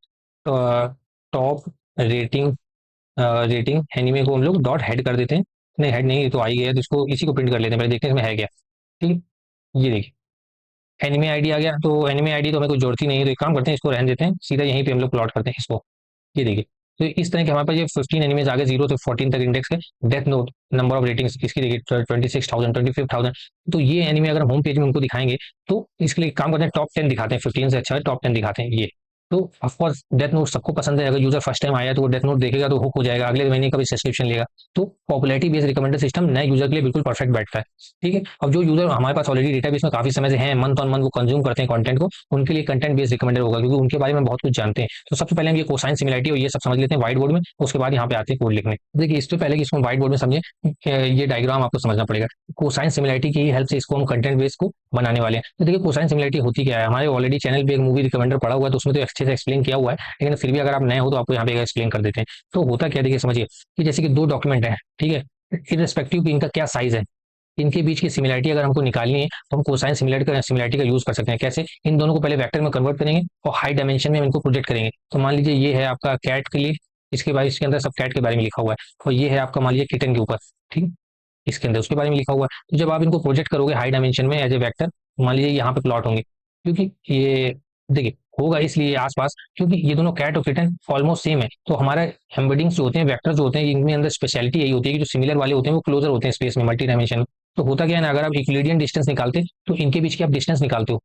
[SPEAKER 1] टॉप रेटिंग रेटिंग एनिमे को हम लोग डॉट हेड कर देते हैं। नहीं हेड नहीं, ये तो आ ही गया, तो इसको इसी को प्रिंट कर लेते हैं, पहले देखते हैं इसमें है क्या। ठीक, ये देखिए एनिमे आईडी आ गया, तो एनिमे आईडी तो हमें कोई जरूरत ही नहीं है, तो एक काम करते हैं इसको रहने देते हैं, सीधा यहीं पे हम लोग प्लॉट करते हैं इसको। ये देखिए तो इस तरह के हमारे पास ये 15 एनिमेज आगे 0 से 14 तक इंडेक्स है। Death note number of ratings किसकी देखिए 26,000 25,000। तो ये एनिमे अगर हम होम पेज में उनको दिखाएंगे तो इसके लिए काम करते हैं टॉप 10 दिखाते हैं, 15 से अच्छा है टॉप 10 दिखाते हैं ये। तो ऑफकोर्स डेथ नोट सबको पसंद है, अगर यूजर फर्स्ट टाइम आया तो वो डेथ नोट देखेगा तो हुक हो जाएगा, अगले महीने का भी सब्सक्रिप्शन लेगा। तो पॉपुलैरिटी बेस्ड रिकमेंडर सिस्टम नए यूजर के लिए बिल्कुल परफेक्ट बैठता है। ठीक है, अब जो यूजर हमारे पास ऑलरेडी डेटाबेस में काफी समय से हैं, मंथ ऑन मंथ वो कंज्यूम करते हैं कंटेंट को, उनके लिए कंटेंट बेस्ड रिकमेंडर होगा, क्योंकि उनके बारे में बहुत कुछ जानते हैं। तो सबसे पहले हम ये कोसाइन सिमिलरिटी और ये सब समझ लेते हैं व्हाइट बोर्ड में, उसके बाद यहाँ पे आते हैं कोड लिखने। देखिए इससे पहले कि इसको व्हाइट बोर्ड में समझे, ये डायग्राम आपको समझना पड़ेगा। कोसाइन सिमिलरिटी की हेल्प से इसको हम कंटेंट बेस को बनाने वाले हैं। तो देखिए कोसाइन सिमिलरिटी होती क्या है, हमारे ऑलरेडी चैनल पे एक मूवी रिकमेंडर पड़ा हुआ है, तो उसमें तो अच्छे से एक्सप्लेन किया हुआ है, लेकिन फिर भी अगर आप नए हो तो आपको यहाँ पे एक्सप्लेन कर देते हैं। तो होता क्या, देखिए समझिए कि जैसे कि दो डॉक्यूमेंट है, ठीक है, इनरेस्पेक्टिव कि इनका क्या साइज है, इनके बीच की सिमिलरिटी अगर हमको निकालनी है तो हम कोसाइन सिमिलरिटी का यूज कर सकते हैं। कैसे, इन दोनों को पहले वेक्टर में कन्वर्ट करेंगे और हाई डायमेंशन में हम इनको प्रोजेक्ट करेंगे। तो मान लीजिए ये है आपका कैट के लिए, इसके बाद इसके अंदर सब कैट के बारे में लिखा हुआ है, और ये है आपका मान लीजिए किटन के ऊपर, ठीक, इसके अंदर उसके बारे में लिखा हुआ है। तो जब आप इनको प्रोजेक्ट करोगे हाई डायमेंशन में एज ए वेक्टर, मान लीजिए यहाँ पे प्लॉट होंगे, क्योंकि ये देखिए होगा इसलिए आसपास, क्योंकि ये दोनों कैट और किटन ऑलमोस्ट सेम है। तो हमारा एम्बेडिंग्स जो होते हैं, वेक्टर जो होते हैं, इनमें अंदर स्पेशलिटी यही होती है कि जो सिमिलर वाले होते हैं वो क्लोजर होते हैं स्पेस में, मल्टी डायमेंशन में। तो होता क्या है ना, अगर आप यूक्लिडियन डिस्टेंस निकालते तो इनके बीच की आप डिस्टेंस निकालते हो,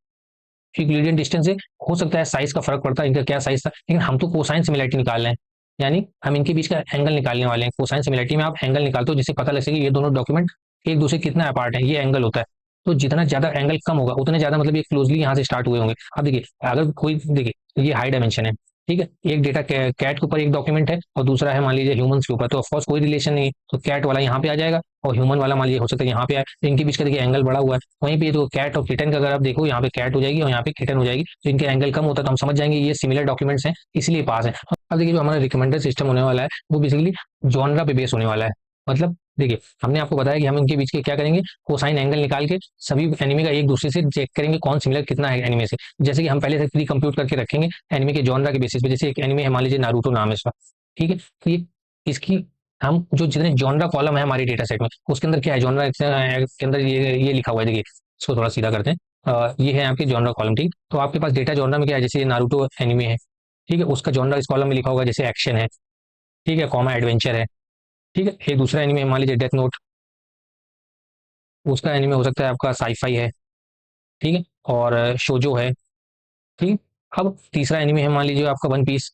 [SPEAKER 1] यूक्लिडियन डिस्टेंस से हो सकता है साइज का फर्क पड़ता है, इनका क्या साइज था, लेकिन हम तो कोसाइन सिमिलरिटी निकाल रहे हैं, यानी हम इनके बीच का एंगल निकालने वाले हैं। कोसाइन सिमिलरिटी में आप एंगल निकालते हो जिससे पता लग सके ये दोनों डॉक्यूमेंट एक दूसरे कितना अपार्ट है, ये एंगल होता है। तो जितना ज्यादा एंगल कम होगा उतने ज्यादा मतलब ये क्लोजली यहाँ से स्टार्ट हुए होंगे। अब देखिए अगर कोई देखिए ये हाई डायमेंशन है, ठीक है, एक डेटा कैट के ऊपर एक डॉक्यूमेंट है और दूसरा है मान लीजिए ह्यूमंस के ऊपर, तो ऑफकोर्स कोई रिलेशन नहीं है, तो कैट वाला यहाँ पे आ जाएगा और ह्यूमन वाला मान लीजिए हो सकता है यहाँ पे आए, तो इनके बीच का देखिए एंगल बड़ा हुआ है। वहीं पे तो कैट और किटन का अगर आप देखो, यहाँ पे कैट हो जाएगी और यहाँ पे किटन हो जाएगी, तो इनके एंगल कम होता है, तो हम समझ जाएंगे ये सिमिलर डॉक्यूमेंट्स हैं इसलिए पास है। अब देखिए जो हमारा रिकमेंडर सिस्टम होने वाला है वो बेसिकली जॉनरा पे बेस होने वाला है। मतलब देखिए हमने आपको बताया कि हम इनके बीच के क्या करेंगे, कोसाइन एंगल निकाल के सभी एनिमे का एक दूसरे से चेक करेंगे कौन सिमिलर कितना है एनिमे से। जैसे कि हम पहले से प्री कंप्यूट करके रखेंगे एनिमे के जॉनरा के बेसिस पे, जैसे एक एनिमे है मान लीजिए नारुतो नाम है इसका, ठीक है, तो ये इसकी हम जो जितने जॉनरा कॉलम है हमारे डेटा सेट में उसके अंदर क्या है, जॉनरा के अंदर ये लिखा हुआ है, देखिए इसको थोड़ा सीधा करते हैं। ये है आपके जॉनरा कॉलम, ठीक, तो आपके पास डेटा जॉनरा में क्या है, जैसे ये नारुतो एनिमे है, ठीक है, उसका जॉनरा इस कॉलम में लिखा होगा, जैसे एक्शन है, ठीक है, कॉमा एडवेंचर है, ठीक है। एक दूसरा एनिमे मान लीजिए डेथ नोट, उसका एनिमे हो सकता है आपका साईफाई है, ठीक है, और शोजो है, ठीक है। अब तीसरा एनिमे है मान लीजिए आपका वन पीस,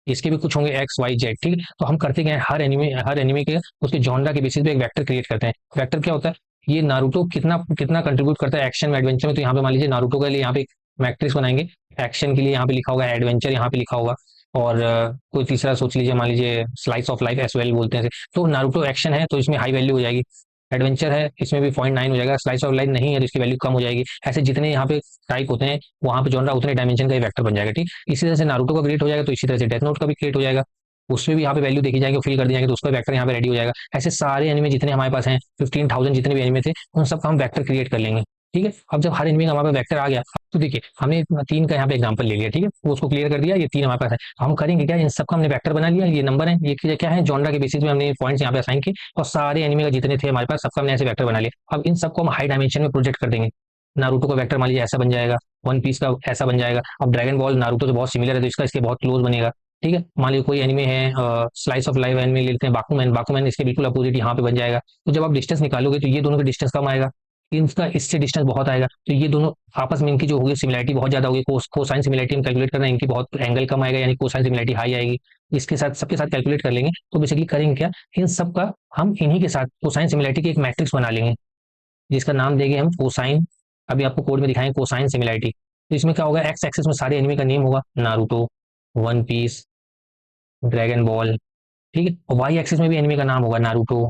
[SPEAKER 1] इसके भी कुछ होंगे एक्स वाई जेड, ठीक है। तो हम करते क्या है, हर एनिमे के उसके जॉनरा के बेसिस पे एक वेक्टर क्रिएट करते हैं। वेक्टर क्या होता है, ये नारुतो कितना कितना कंट्रीब्यूट करता है एक्शन में एडवेंचर में, तो यहाँ पे मान लीजिए नारुतो के लिए यहाँ पे मैट्रिक्स बनाएंगे, एक्शन के लिए यहाँ पे लिखा होगा, एडवेंचर यहाँ पे लिखा होगा, और कोई तीसरा सोच लीजिए, मान लीजिए slice of life as well बोलते हैं इसे। तो नारुतो एक्शन है तो इसमें हाई वैल्यू हो जाएगी, एडवेंचर है इसमें भी 0.9 हो जाएगा, स्लाइस ऑफ लाइफ नहीं है तो इसकी वैल्यू कम हो जाएगी। ऐसे जितने यहाँ पे टाइप होते हैं वहां पे जॉनरा उतने डायमेंशन का वेक्टर बन जाएगा, ठीक। इसी तरह से नारुतो का क्रिएट हो जाएगा तो इसी तरह से डेथ नोट का भी क्रिएट हो जाएगा, उसमें भी यहाँ पे वैल्यू देखी जाएगी, फिल कर दी जाएगी तो उसका वैक्टर यहाँ पे रेडी हो जाएगा। ऐसे सारे एनिमे जितने हमारे पास हैं 15,000 जितने भी एनिमे थे उन सबका हम वैक्टर क्रिएट कर लेंगे, ठीक है। अब जब हर एनिमे का हमारे पास वैक्टर आ गया तो देखिए हमने तीन का यहाँ पे एग्जांपल ले लिया, ठीक है, वो उसको क्लियर कर दिया, ये तीन हमारे पास है। तो हम करेंगे क्या, इन सबका हमने वैक्टर बना लिया, ये नंबर है, ये क्या है, जॉनरा के बेसिस पे हमने पॉइंट्स यहाँ पे असाइन किए और सारे एनिमे का जितने थे हमारे पास सबका हमने ऐसे वैक्टर बना लिया। अब इन सबको हम हाई डायमेंशन में प्रोजेक्ट कर देंगे। नारुतो का वैक्टर मान लीजिए ऐसा बन जाएगा, वन पीस का ऐसा बन जाएगा। अब ड्रैगन बॉल नारुतो से बहुत सिमिलर है तो इसका इसके बहुत क्लोज बनेगा, ठीक है। मान लीजिए कोई एनिमे है स्लाइस ऑफ लाइफ एनिमे ले लेते हैं, बाकुमैन, बाकुमैन इसके बिल्कुल अपोजिट यहाँ पे बन जाएगा। तो जब आप डिस्टेंस निकालोगे तो ये दोनों का डिस्टेंस कम आएगा, इनका इससे डिस्टेंस बहुत आएगा, तो ये दोनों आपस में इनकी जो होगी सिमिलरिटी बहुत ज्यादा होगी। कोसाइन सिमिलरिटी हम कैलकुलेट कर रहे हैं, इनकी बहुत एंगल कम आएगा यानी कोसाइन सिमिलरिटी हाई आएगी। इसके साथ सबके साथ कैलकुलेट कर लेंगे तो बेसिकली करेंगे क्या, इन सब का हम इन्हीं के साथ कोसाइन सिमिलरिटी की एक मैट्रिक्स बना लेंगे जिसका नाम देंगे हम कोसाइन। अभी आपको कोड में दिखाएंगे कोसाइन सिमिलरिटी। तो इसमें क्या होगा, एक्स एक्सिस में सारे एनिमे का नेम होगा, Naruto, One Piece, Dragon Ball, ठीक है, और वाई एक्सिस में भी एनिमे का नाम होगा, Naruto,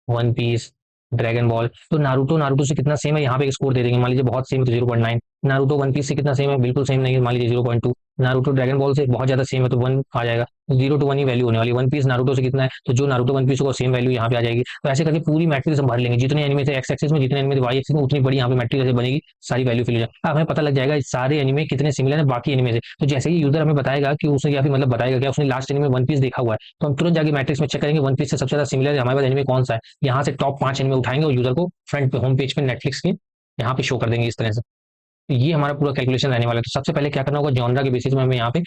[SPEAKER 1] One Piece, Dragon Ball. तो नारुतो नारुतो से कितना सेम है यहाँ पे स्कोर दे देंगे, मान लीजिए बहुत सेम है तो 0.9। नारुतो वन पीस से कितना सेम है, बिल्कुल सेम नहीं है, मान लीजिए 0.2। नारुतो ड्रैगन बॉल से बहुत ज्यादा सेम है तो 1 आ जाएगा, 0 to 1 ही वैल्यू होने वाली। वन पीस नारुतो से कितना है, तो जो नारुतो वन पीस होगा सेम वैल्यू यहाँ पे आ जाएगी। तो ऐसे करके पूरी मैट्रिक्स हम भर लेंगे, जितने एनिमे थे एक्स एक्सिस में, जितने एनिमे थे वाई एक्सिस में, उतनी बड़ी यहाँ पे मैट्रिक्स ऐसे बनेगी, सारी वैल्यू फिल हो जाएगी। हमें पता लग जाएगा इस सारे एनिमे कितने सिमिलर है बाकी एनिमे से। तो जैसे ही यूजर हमें बताएगा कि उसने या फिर मतलब बताएगा क्या उसने लास्ट एनिमे वन पीस देखा हुआ है, तो हम तुरंत जाके मैट्रिक्स में चेक करेंगे वन पीस से सबसे ज्यादा सिमिलर है हमारे पास एनिमे कौन सा है, यहाँ से टॉप 5 एनिमे उठाएंगे और यूजर को फ्रंट पे होम पेज पे नेटफ्लिक्स के यहाँ पे शो कर देंगे इस तरह से। तो ये हमारा पूरा कैलकुलेशन रहने वाला है। तो सबसे पहले क्या करना होगा, जॉनरा के बेसिस में हमें यहाँ पे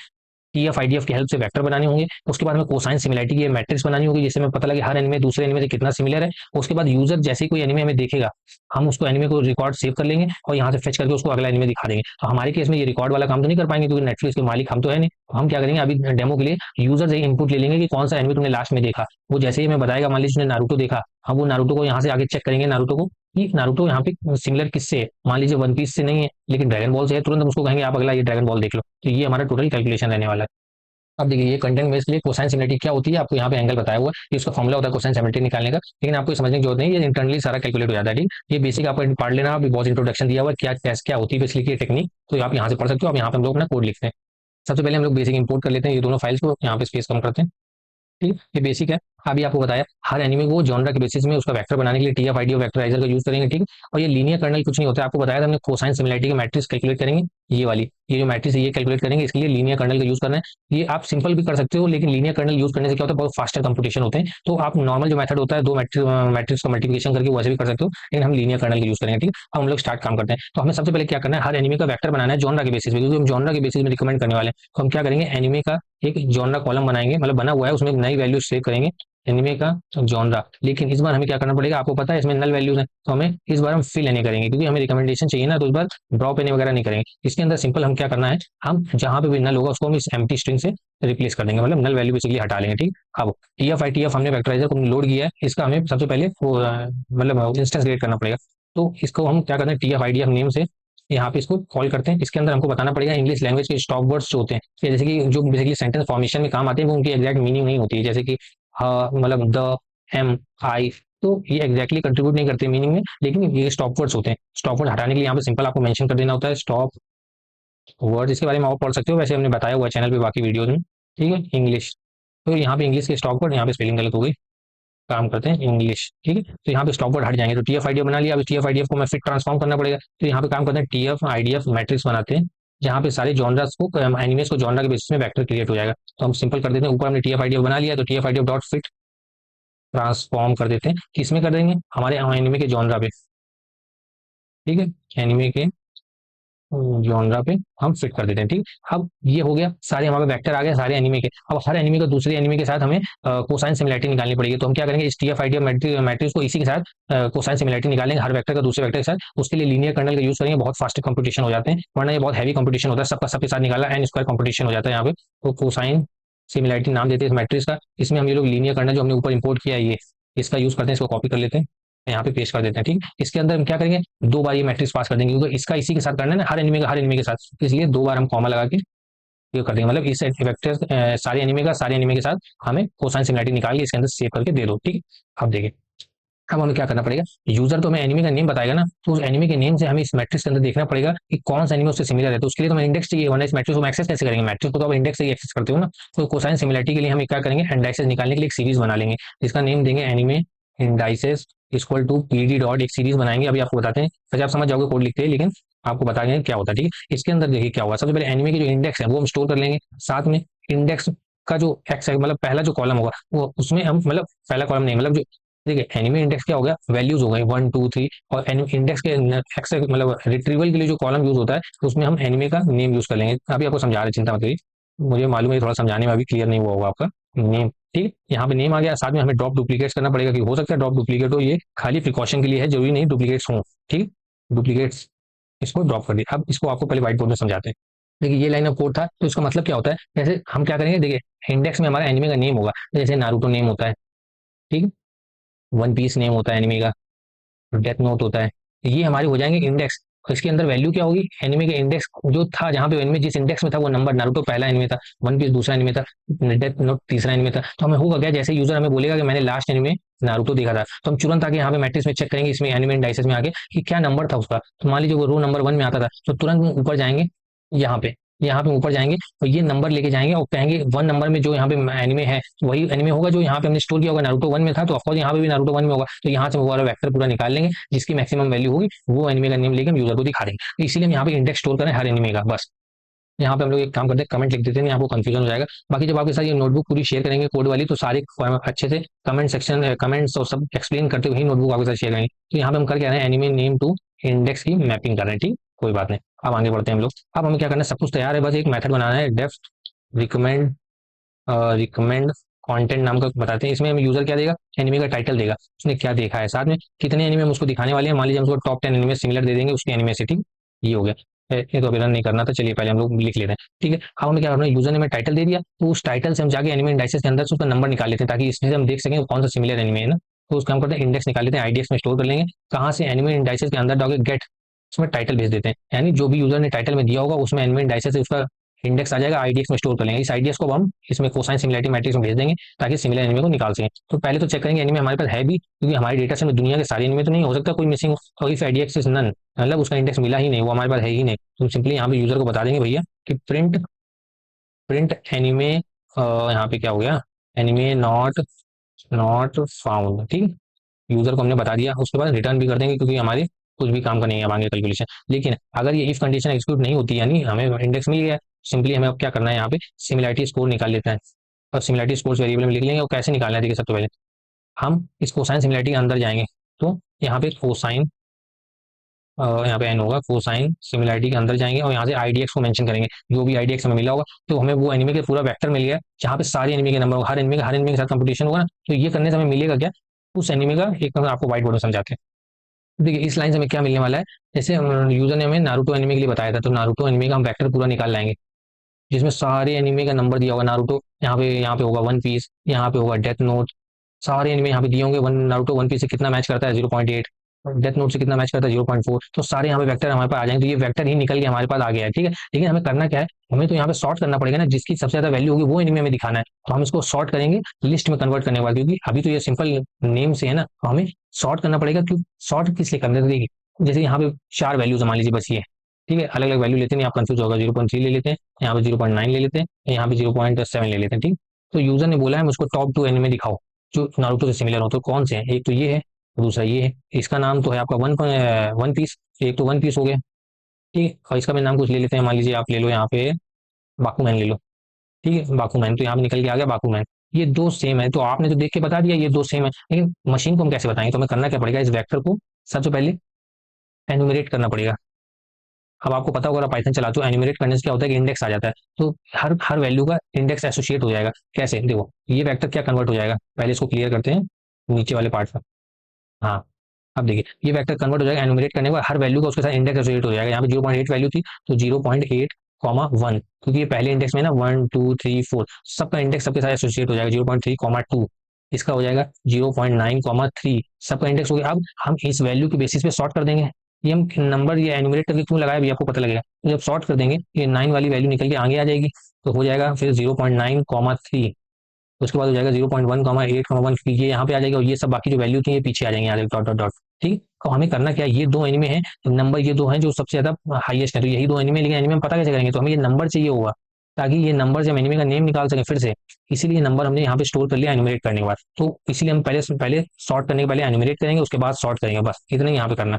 [SPEAKER 1] TF-IDF की हेल्प से वेक्टर बनाने होंगे। उसके बाद हमें कोसाइन सिमिलैरिटी की मैट्रिक्स बनानी होगी, जिससे हमें पता लगे हर एनिमे दूसरे एनिमे से कितना सिमिलर है। उसके बाद यूजर जैसे ही कोई एनिमे हमें देखेगा, हम उसको एनिमे को रिकॉर्ड सेव कर लेंगे और यहाँ से फेच करके उसको अगला एनिमे दिखा देंगे। तो हमारे केस में ये रिकॉर्ड वाला काम तो नहीं कर पाएंगे, क्योंकि नेटफ्लिक्स के मालिक हम तो है नहीं। तो हम क्या करेंगे, अभी डेमो के लिए यूजर से इनपुट ले लेंगे कि कौन सा एनिमे तुमने लास्ट में देखा। वो जैसे ही हमें बताएगा, मान लीजिए उसने नारुतो देखा, हम वो नारुतो को यहाँ से आगे चेक करेंगे, नारुतो को कि नारुतो यहाँ पे सिमिलर किससे है। मान लीजिए वन पीस से नहीं है लेकिन ड्रैगन बॉल से है, तुरंत हम उसको कहेंगे आप अगला ये ड्रैगन बॉल देख लो। तो ये हमारा टोटल कैलकुलेशन रहने वाला है। अब देखिए, ये कंटेंट बेस के लिए कोसाइन सिमिलरिटी क्या होती है, आपको यहाँ पे एंगल बताया हुआ है, ये उसका फॉर्मुला होता है कोसाइन सिमिलरिटी निकालने का। लेकिन आपको ये समझने की जरूरत नहीं, ये इंटरनली सारा कैलकुलेट हो जाता है। ठीक, ये बेसिक आपको पढ़ लेना, अभी बहुत इंट्रोडक्शन दिया हुआ है क्या कैसे क्या होती है बेसिकली ये टेक्निक, तो आप यहाँ से पढ़ सकते हो। अब यहाँ पे हम लोग अपना कोड लिखते हैं। सबसे पहले हम लोग बेसिक इंपोर्ट कर लेते हैं ये दोनों फाइल्स को, यहाँ पे स्पेस कम करते हैं। ठीक, ये बेसिक है। अभी आपको बताया हर एनिमे को जॉनरा के बेसिस में उसका वेक्टर बनाने के लिए TF-IDF वेक्टराइजर का यूज करेंगे। ठीक, और ये लीनियर कर्नल कुछ नहीं होता है, आपको बताया था हमने कोसाइन सिमिलरिटी की मैट्रिक्स कैलकुलेट करेंगे। ये वाली ये जो मैट्रिक्स है ये कैलकुलेट करेंगे, इसके लिए लीनियर कर्नल का यूज करना है। ये आप सिंपल भी कर सकते हो, लेकिन लीनियर कर्नल यूज करने से क्या होता है, बहुत फास्टर कंप्यूटेशन होते हैं। तो आप नॉर्मल जो मेथड होता है दो मैट्रिक्स का मल्टीप्लिकेशन करके वैसे भी कर सकते हो, लेकिन हम लीनियर कर्नल का यूज करेंगे। ठीक, अब हम लोग स्टार्ट काम करते हैं। तो हमें सबसे पहले क्या करना है, हर एनिमे का वेक्टर बनाना है जॉनरा के बेसिस में, क्योंकि हम जॉनरा के बेसिस में रिकमेंड करने वाले हैं। तो हम क्या करेंगे, एनिमे का एक जॉनरा कॉलम बनाएंगे, मतलब बना हुआ है, उसमें नई वैल्यू सेव करेंगे एनिमे का जॉनरा। लेकिन इस बार हमें क्या करना पड़ेगा, आपको पता है इसमें नल वैल्यूज है, तो हमें इस बार हम फिल एने करेंगे, क्योंकि हमें रिकमेंडेशन चाहिए ना, तो इस बार ड्रॉप एने वगैरह नहीं करेंगे। इसके अंदर सिंपल हम क्या करना है, हम जहां पे भी नल होगा उसको हम इस एम्प्टी स्ट्रिंग से रिप्लेस कर देंगे, मतलब नल वैल्यू बेसिकली हटा लेंगे। ठीक, अब TF-IDF हमने वेक्टराइजर को लोड किया है, इसका हमें सबसे पहले मतलब इंस्टेंस क्रिएट करना पड़ेगा। तो इसको हम क्या करते हैं, TF-IDF नेम से यहाँ पे इसको कॉल करते हैं। इसके अंदर हमको बताना पड़ेगा इंग्लिश लैंग्वेज के स्टॉप वर्ड्स जो होते हैं, जैसे कि जो बेसिकली सेंटेंस फॉर्मेशन में काम आते हैं, वो उनकी एग्जैक्ट मीनिंग नहीं होती है, जैसे कि मतलब द, एम, आई, तो ये एग्जैक्टली कंट्रीब्यूट नहीं करते मीनिंग में, लेकिन ये स्टॉप वर्ड्स होते हैं। स्टॉप वर्ड हटाने के लिए यहाँ पे सिंपल आपको मेंशन कर देना होता है स्टॉप वर्ड। इसके बारे में आप पढ़ सकते हो, वैसे हमने बताया हुआ है चैनल पे बाकी वीडियोज में। ठीक है, इंग्लिश, तो यहाँ पे इंग्लिश के स्टॉप वर्ड, यहाँ पे स्पेलिंग गलत हो गई, काम करते हैं इंग्लिश। ठीक है, तो यहाँ पे स्टॉप वर्ड हट जाएंगे। तो TF-IDF बना लिया, अब TF-IDF को मैं फिर ट्रांसफॉर्म करना पड़ेगा। तो यहाँ पे काम करते हैं TF-IDF मैट्रिक्स बनाते हैं, जहाँ पे सारे जॉनरास को एनिमेस को जॉनरा के बेसिस में वेक्टर क्रिएट हो जाएगा। तो हम सिंपल कर देते हैं, ऊपर हमने TF-IDF बना लिया, तो TF-IDF डॉट फिट ट्रांसफॉर्म कर देते हैं, किसमें कर देंगे, हमारे एनिमे के जॉनरा पे। ठीक है, एनिमे के जॉनरा पे हम फिट कर देते हैं। ठीक, अब ये हो गया, सारे हमारे वेक्टर आ गए सारे एनिमे के। अब हर एनिमे का दूसरे एनिमे के साथ हमें कोसाइन सिमिलरिटी निकालनी पड़ेगी। तो हम क्या करेंगे, इस TF-IDF मैट्रिक्स को इसी के साथ कोसाइन सिमिलरिटी निकालेंगे, हर वेक्टर का दूसरे वेक्टर के साथ। उसके लिए लीनियर कर्नल का यूज करेंगे, बहुत फास्ट कंपटीशन हो जाते हैं, वरना ये बहुत हैवी कंपटीशन होता है, सबका सबके साथ निकाला एन स्क्वायर कंपटीशन हो जाता है यहाँ पे। तो कोसाइन सिमिलरिटी नाम देते हैं इस मैट्रिक्स का। इसमें हम ये लोग लीनियर कर्नल जो हमने ऊपर इंपोर्ट किया है ये इसका यूज करते हैं, इसको कॉपी कर लेते हैं, यहाँ पे पेस्ट कर देते हैं। ठीक, इसके अंदर हम क्या करेंगे, दो बार ये मैट्रिक्स पास कर देंगे, क्योंकि इसका इसी के साथ करना है ना, हर एनिमे के साथ, इसलिए दो बार हम कॉमा लगा के ये कर देंगे, मतलब इस वेक्टर सारे एनिमे के साथ हमें कोसाइन सिमिलरिटी निकाल के इसके अंदर सेव करके दे दो। ठीक, अब देखिए, अब हमें क्या करना पड़ेगा, यूजर तो हमें एनिमे का नेम बताएगा ना, तो उस एनिमे के नेम से हमें इस मैट्रिक्स के अंदर देखना पड़ेगा कि कौन सा एनिमे उससे सिमिलर है। तो उसके लिए तो हमें इंडेक्स चाहिए, वरना इस मैट्रिक्स को हम एक्सेस कैसे करेंगे, मैट्रिक्स को तो आप इंडेक्स से ही एक्सेस करते हो ना। तो कोसाइन सिमिलरिटी के लिए हम क्या करेंगे, इंडाइसेस निकालने के लिए एक सीरीज बना लेंगे, जिसका नेम देंगे anime indices equal to PD dot, एक सीरीज बनाएंगे। अभी आपको बताते हैं, वैसे आप समझ जाओगे कोड लिखते हैं, लेकिन आपको बताएंगे क्या होता है। ठीक है, इसके अंदर देखिए क्या होगा, सबसे पहले एनिमे की जो इंडेक्स है वो हम स्टोर कर लेंगे, साथ में इंडेक्स का जो एक्स है, मतलब पहला जो कॉलम होगा वो उसमें हम, मतलब पहला कॉलम नहीं, मतलब जो देखिए एनिमे इंडेक्स क्या हो गया, वैल्यूज हो गए 1 2 3, और इंडेक्स के एक्स मतलब रिट्रीवल के लिए जो कॉलम यूज होता है, तो उसमें हम एनिमे का नेम यूज कर लेंगे। अभी आपको समझा रहे, चिंता मत करिए, मुझे मालूम है थोड़ा समझाने में अभी क्लियर नहीं हुआ होगा आपका नेम। ठीक है, यहाँ पे नेम आ गया, साथ में हमें ड्रॉप डुप्लीकेट्स करना पड़ेगा, कि हो सकता है ड्रॉप डुप्लीकेट हो, ये खाली प्रिकॉशन के लिए है, जरूरी नहीं डुप्लीकेट्स हो। ठीक है, डुप्लीकेट्स इसको ड्रॉप कर दिए। अब इसको आपको पहले व्हाइट बोर्ड में समझाते हैं। देखिए, ये लाइन ऑफ कोड था, तो इसका मतलब क्या होता है, जैसे हम क्या करेंगे, देखिए इंडेक्स में हमारा एनिमे का नेम होगा, जैसे नारुतो नेम होता है, ठीक है, वन पीस नेम होता है एनिमे का, डेथ नोट होता है, ये हमारे हो जाएंगे इंडेक्स। और इसके अंदर वैल्यू क्या होगी, एनिमे के इंडेक्स जो था, जहाँ पे एनिमे जिस इंडेक्स में था वो नंबर, नारुतो पहला एनिमे था, वन पीस दूसरा एनिमे था, डेथ नोट तीसरा एनिमे था। तो हमें होगा क्या, जैसे यूजर हमें बोलेगा कि मैंने लास्ट एनिमे नारुतो देखा था, तो हम तुरंत आके यहाँ पे मैट्रिक्स में चेक करेंगे, इसमें एनिमे इंडाइसेस में आके कि क्या नंबर था उसका। तो मान लीजिए वो रो नंबर 1 में आता था, तो तुरंत ऊपर जाएंगे, यहाँ पे यहाँ पे ऊपर जाएंगे और ये नंबर लेके जाएंगे और कहेंगे 1 नंबर में जो यहाँ पे एनिमे है वही एनिमे होगा जो यहाँ पे हमने स्टोर किया होगा, नारुतो 1 में था, तो ऑफकोर्स यहाँ पे भी नारुतो 1 में होगा। तो यहाँ से वो वाला वेक्टर पूरा निकाल लेंगे, जिसकी मैक्सिमम वैल्यू होगी वो एनिमे का नेम लेके हम यूजर को दिखा देंगे। तो इसीलिए हम यहाँ पे इंडेक्स स्टोर करें हर एनिमे का, बस यहाँ पे हम लोग एक काम करते हैं, कमेंट लिख देते हैं, आपको कंफ्यूजन हो जाएगा। बाकी जब आपके साथ ये नोटबुक पूरी शेयर करेंगे कोड वाली, तो सारे अच्छे से कमेंट सेक्शन कमेंट्स और सब एक्सप्लेन करते हुए ही नोटबुक आपके साथ शेयर करेंगे। तो यहाँ पे हम करके आ रहे हैं एनिमे नेम टू इंडेक्स की मैपिंग कर रहे हैं। ठीक, कोई बात नहीं, अब आगे बढ़ते हैं हम लोग। अब हमें क्या करना है, सब कुछ तैयार है, बस एक मेथड बनाना है, डेफ रिकमेंड रिकमेंड कंटेंट नाम का बताते हैं। इसमें हमें यूजर क्या देगा, एनिमे का टाइटल देगा, उसने क्या देखा है, साथ में कितने एनिमे हम उसको दिखाने वाले हैं। मान लीजिए हम उसको टॉप 10 एनिमे सिमिलर दे देंगे उसकी एनिमे से, ठीक। ये हो गया। ये तो अभी रन नहीं करना था, चलिए पहले हम लोग लिख लेते हैं, ठीक है। अब हमें क्या करना है, यूजर ने हमें टाइटल दे दिया, तो उस टाइटल से हम जाके एनिमे इंडाइसेस के अंदर से उसका नंबर निकाल लेते हैं, ताकि इसमें से हम देख सकें कौन सा सिमिलर एनिमे है ना। तो उसका हम करते हैं इंडेक्स निकाल लेते हैं, आईडीएक्स में स्टोर कर लेंगे। कहाँ से, एनिमे इंडाइसेस के अंदर जाके गेट, उसमें टाइटल भेज देते हैं, यानी जो भी यूजर ने टाइटल में दिया होगा उसमें एनिमे इंडाइसेस से उसका इंडेक्स आ जाएगा, आईडीएक्स में स्टोर कर लेंगे। इस आईडीएक्स को हम इसमें कोसाइन सिमिलरिटी मैट्रिक्स में भेज देंगे, ताकि सिमिलर एनिमे को निकाल सकें। तो पहले तो चेक करेंगे एनिमे हमारे पास है भी, क्योंकि हमारे डेटा से में दुनिया के सारे एनिमे तो नहीं हो सकता कोई मिसिंग हो। इफ आईडीएक्स इज नन, मतलब उसका इंडेक्स मिला ही नहीं, वो हमारे पास है ही नहीं, तो सिंपली यहाँ पे यूजर को बता देंगे भैया कि प्रिंट प्रिंट एनिमे, यहाँ पे क्या हो गया, एनिमे नॉट नॉट फाउंड, ठीक। यूजर को हमने बता दिया, उसके बाद रिटर्न भी कर देंगे, क्योंकि हमारे कुछ भी काम का नहीं है आगे कैलकुलेशन। लेकिन अगर ये इफ कंडीशन एग्जीक्यूट नहीं होती, यानी हमें इंडेक्स मिल गया, सिंपली हमें अब क्या करना है, यहाँ पे सिमिलरिटी स्कोर निकाल लेते हैं। और सिमिलरिटी स्कोर वेरिएबल में लिख लेंगे, और कैसे निकालना है देखिए। सबसे पहले हम इस कोसाइन सिमिलरिटी के अंदर जाएंगे, तो यहाँ पे कोसाइन, यहाँ पे एन होगा, कोसाइन सिमिलरिटी के अंदर जाएंगे और यहाँ से आईडीएक्स को मेंशन करेंगे, जो भी आईडीएक्स हमें मिला होगा। तो हमें वो एनिमे के पूरा वेक्टर मिल गया, जहाँ पे सारे एनिमे के नंबर, हर एनिमे के साथ कंपटीशन होगा ना। तो ये करने से हमें मिलेगा क्या, उस एनिमे का एक आपको व्हाइट बोर्ड में समझाते हैं। देखिए इस लाइन से हमें क्या मिलने वाला है, जैसे यूजर ने हमें नारुतो एनिमे के लिए बताया था, तो नारुतो एनिमे का हम वेक्टर पूरा निकाल लाएंगे, जिसमें सारे एनिमे का नंबर दिया होगा। नारुतो यहाँ पे होगा, वन पीस यहाँ पे होगा, डेथ नोट, सारे एनिमे यहाँ पे दिए होंगे। वन नारुतो वन पीस से कितना मैच करता है, 0.8, डेथ नोट से कितना मैच करता है, 0.4। तो सारे यहाँ पे वेक्टर हमारे पास आ जाएंगे, तो ये वेक्टर ही निकल के हमारे पास आ गया है, ठीक है। लेकिन हमें करना क्या है, हमें तो यहाँ पे सॉर्ट करना पड़ेगा ना, जिसकी सबसे ज्यादा वैल्यू होगी वो एनिमे में दिखाना है। तो हम इसको सॉर्ट करेंगे लिस्ट में कन्वर्ट करने के बाद, क्योंकि अभी तो ये सिंपल नेम से है ना, तो हमें सॉर्ट करना पड़ेगा। क्यों सॉर्ट किस लिए करना, देखिए जैसे यहाँ पे चार वैल्यूज मान लीजिए बची है, ठीक है। अलग अलग वैल्यू लेते हैं, आप कंफ्यूज होगा, 0.3 ले लेते हैं, यहाँ पे 0.9 ले लेते हैं, यहाँ पे 0.7 ले लेते हैं, ठीक। तो यूजर ने बोला है मुझको टॉप 2 एनिमे दिखाओ जो नारुतो से सिमिलर हो। तो कौन से हैं, एक तो ये है, दूसरा ये है। इसका नाम तो है आपका वन पीस, एक तो वन पीस हो गया, ठीक है। और इसका भी नाम कुछ ले लेते हैं, मान लीजिए आप ले लो यहाँ पे बाकुमैन ले लो, ठीक है। बाकुमैन तो यहाँ पे निकल के आ गया बाकुमैन। ये दो सेम है, तो आपने तो देख के बता दिया ये दो सेम है, लेकिन मशीन को हम कैसे बताएंगे। तो हमें करना क्या पड़ेगा, इस वेक्टर को सबसे पहले एनुमरेट करना पड़ेगा। अब आपको पता होगा, पाइथन चलाते हो, एनिमेट करने से क्या होता है कि इंडेक्स आ जाता है, तो हर हर वैल्यू का इंडेक्स एसोसिएट हो जाएगा। कैसे, देखो ये वेक्टर क्या कन्वर्ट हो जाएगा, पहले इसको क्लियर करते हैं नीचे वाले पार्ट पर। हाँ, अब देखिए ये वेक्टर कन्वर्ट हो जाएगा, एनुमरेट करने के बाद हर वैल्यू का उसके साथ इंडेक्स एसोसिएट हो जाएगा। यहाँ पे 0.8 वैल्यू थी, तो 0.8, 1, क्योंकि ये पहले इंडेक्स में ना 1 2 3 4 सबका इंडेक्स सबके साथ एसोसिएट हो जाएगा। 0.3, 2 इसका हो जाएगा 0.9, 3 सबका इंडेक्स हो गया। अब हम इस वैल्यू के बेसिस पे सॉर्ट कर देंगे। ये हम नंबर ये एनुमरेट करके क्यों लगाया भी आपको पता लगेगा। तो जब सॉर्ट कर देंगे, ये 9 वाली वैल्यू निकल के आगे आ जाएगी, तो हो जाएगा फिर 0.9, 3। उसके बाद हो जाएगा 0.1, 8, 1, क्योंकि ये यहाँ पे आ जाएगा, और ये सब बाकी जो वैल्यू थी ये पीछे आ जाएंगे, यहाँ डॉट डॉट डॉट, ठीक। तो हमें करना क्या है, ये दो एनिमे हैं, नंबर ये दो हैं जो सबसे ज्यादा हाईएस्ट है, तो यही दो एनिमे। लेकिन एनिमे में पता कैसे करेंगे, तो हमें ये नंबर चाहिए होगा, ताकि ये नंबर से हम एनिमे का नेम निकाल सकें फिर से। इसीलिए नंबर हमने यहाँ पे स्टोर कर लिया एनुमरेट करने के बाद। तो इसीलिए हम पहले पहले सॉर्ट करने के पहले एनुमरेट करेंगे, उसके बाद सॉर्ट करेंगे, बस इतना ही यहाँ पे करना।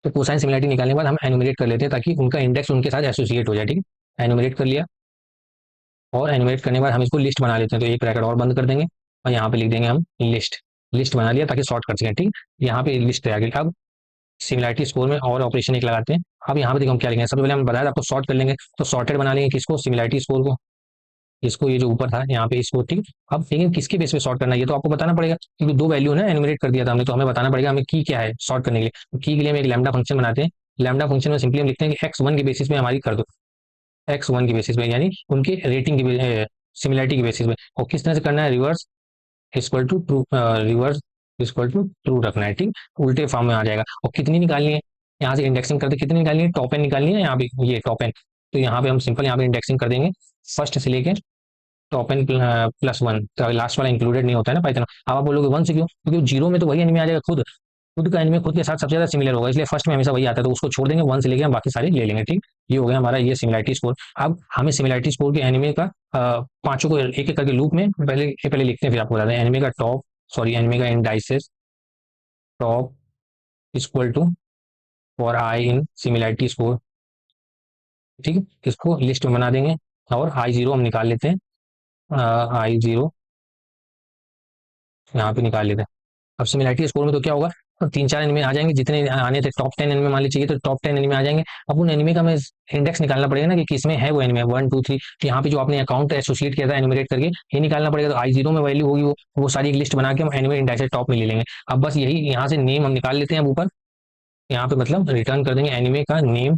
[SPEAKER 1] तो कोसाइन सिमिलरिटी निकालने के बाद हम एनुमरेट कर लेते हैं, ताकि उनका इंडेक्स उनके साथ एसोसिएट हो जाए, ठीक है। एनुमरेट कर लिया, और एनिमेट करने के बाद हम इसको लिस्ट बना लेते हैं, तो एक ब्रैकेट और बंद कर देंगे, और यहाँ पे लिख देंगे हम लिस्ट। लिस्ट बना लिया ताकि सॉर्ट कर सकें, ठीक। यहाँ पे लिस्ट आ गई। अब सिमिलरिटी स्कोर में और ऑपरेशन एक लगाते हैं। अब यहाँ पे देखो हम क्या लिखेंगे, सबसे पहले हम बताया आपको सॉर्ट कर लेंगे, तो सॉर्टेड बना लेंगे किसको, सिमिलरिटी स्कोर को, इसको ये जो ऊपर था यहाँ पे इसको, ठीक। अब लेकिन किसके बेस पे सॉर्ट करना है ये तो आपको बताना पड़ेगा, क्योंकि दो वैल्यू ना एनिमेट कर दिया था हमने, तो हमें बताना पड़ेगा हमें की क्या है सॉर्ट करने के लिए। तो की के लिए हम एक लैम्डा फंक्शन बनाते हैं। लैम्डा फंक्शन में सिंपली हम लिखते हैं कि x1 के बेसिस पे हमारी कर दो, x1 के बेसिस पे, यानी उनके रेटिंग की सिमिलरिटी के बेसिस पे। और किस तरह से करना है, reverse equal to true, reverse equal to true रखना है, ठीक। उल्टे फॉर्म में आ जाएगा। और कितनी निकालनी है, यहाँ से इंडेक्सिंग करते कितनी निकालनी है, टॉप एन निकालनी है, यहाँ पे ये टॉप एन। तो यहाँ पे हम सिंपल यहाँ पे इंडेक्सिंग कर देंगे फर्स्ट से लेके टॉप एन +1, तो लास्ट वाला इंक्लूडेड नहीं होता है ना पाइथन। अब आप बोलोगे वन से क्यों, क्योंकि जीरो में तो वही एनिमे आ जाएगा, खुद खुद का एनिमे खुद के साथ सबसे ज्यादा सिमिलर होगा, इसलिए फर्स्ट में हमेशा वही आता है, तो उसको छोड़ देंगे, वन से लेके हम बाकी सारे ले लेंगे, ठीक। ये हो गया हमारा ये सिमिलरिटी स्कोर। अब हमें सिमिलरिटी स्कोर के एनिमे का पांचों को एक एक करके लूप में पहले लिखते हैं, फिर आपको बताते हैं। एनिमे का टॉप, सॉरी एनिमे का indices top equal to for i in similarity score, ठीक है। इसको लिस्ट में बना देंगे, और I0 हम निकाल लेते हैं, I0 यहाँ पे निकाल लेते हैं। अब सिमिलरिटी स्कोर में तो क्या होगा, तो 3-4 एनिमे आ जाएंगे, जितने आने थे टॉप 10 एनिमे मान लीजिए चाहिए तो टॉप 10 एनिमे आ जाएंगे। अब उन एनिमे का हमें इंडेक्स निकालना पड़ेगा ना कि किसमें है वो एनिमे 1 2 3। तो यहाँ पे जो आपने अकाउंट एसोसिएट किया था एनिमेट करके ये निकालना पड़ेगा। तो I0 में वैल्यू होगी वो सारी एक लिस्ट बना के हम एनिमे इंडेक्स टॉप में ले लेंगे। अब बस यही यहाँ से नेम हम निकाल लेते हैं। अब ऊपर यहाँ पे मतलब रिटर्न कर देंगे एनिमे का नेम,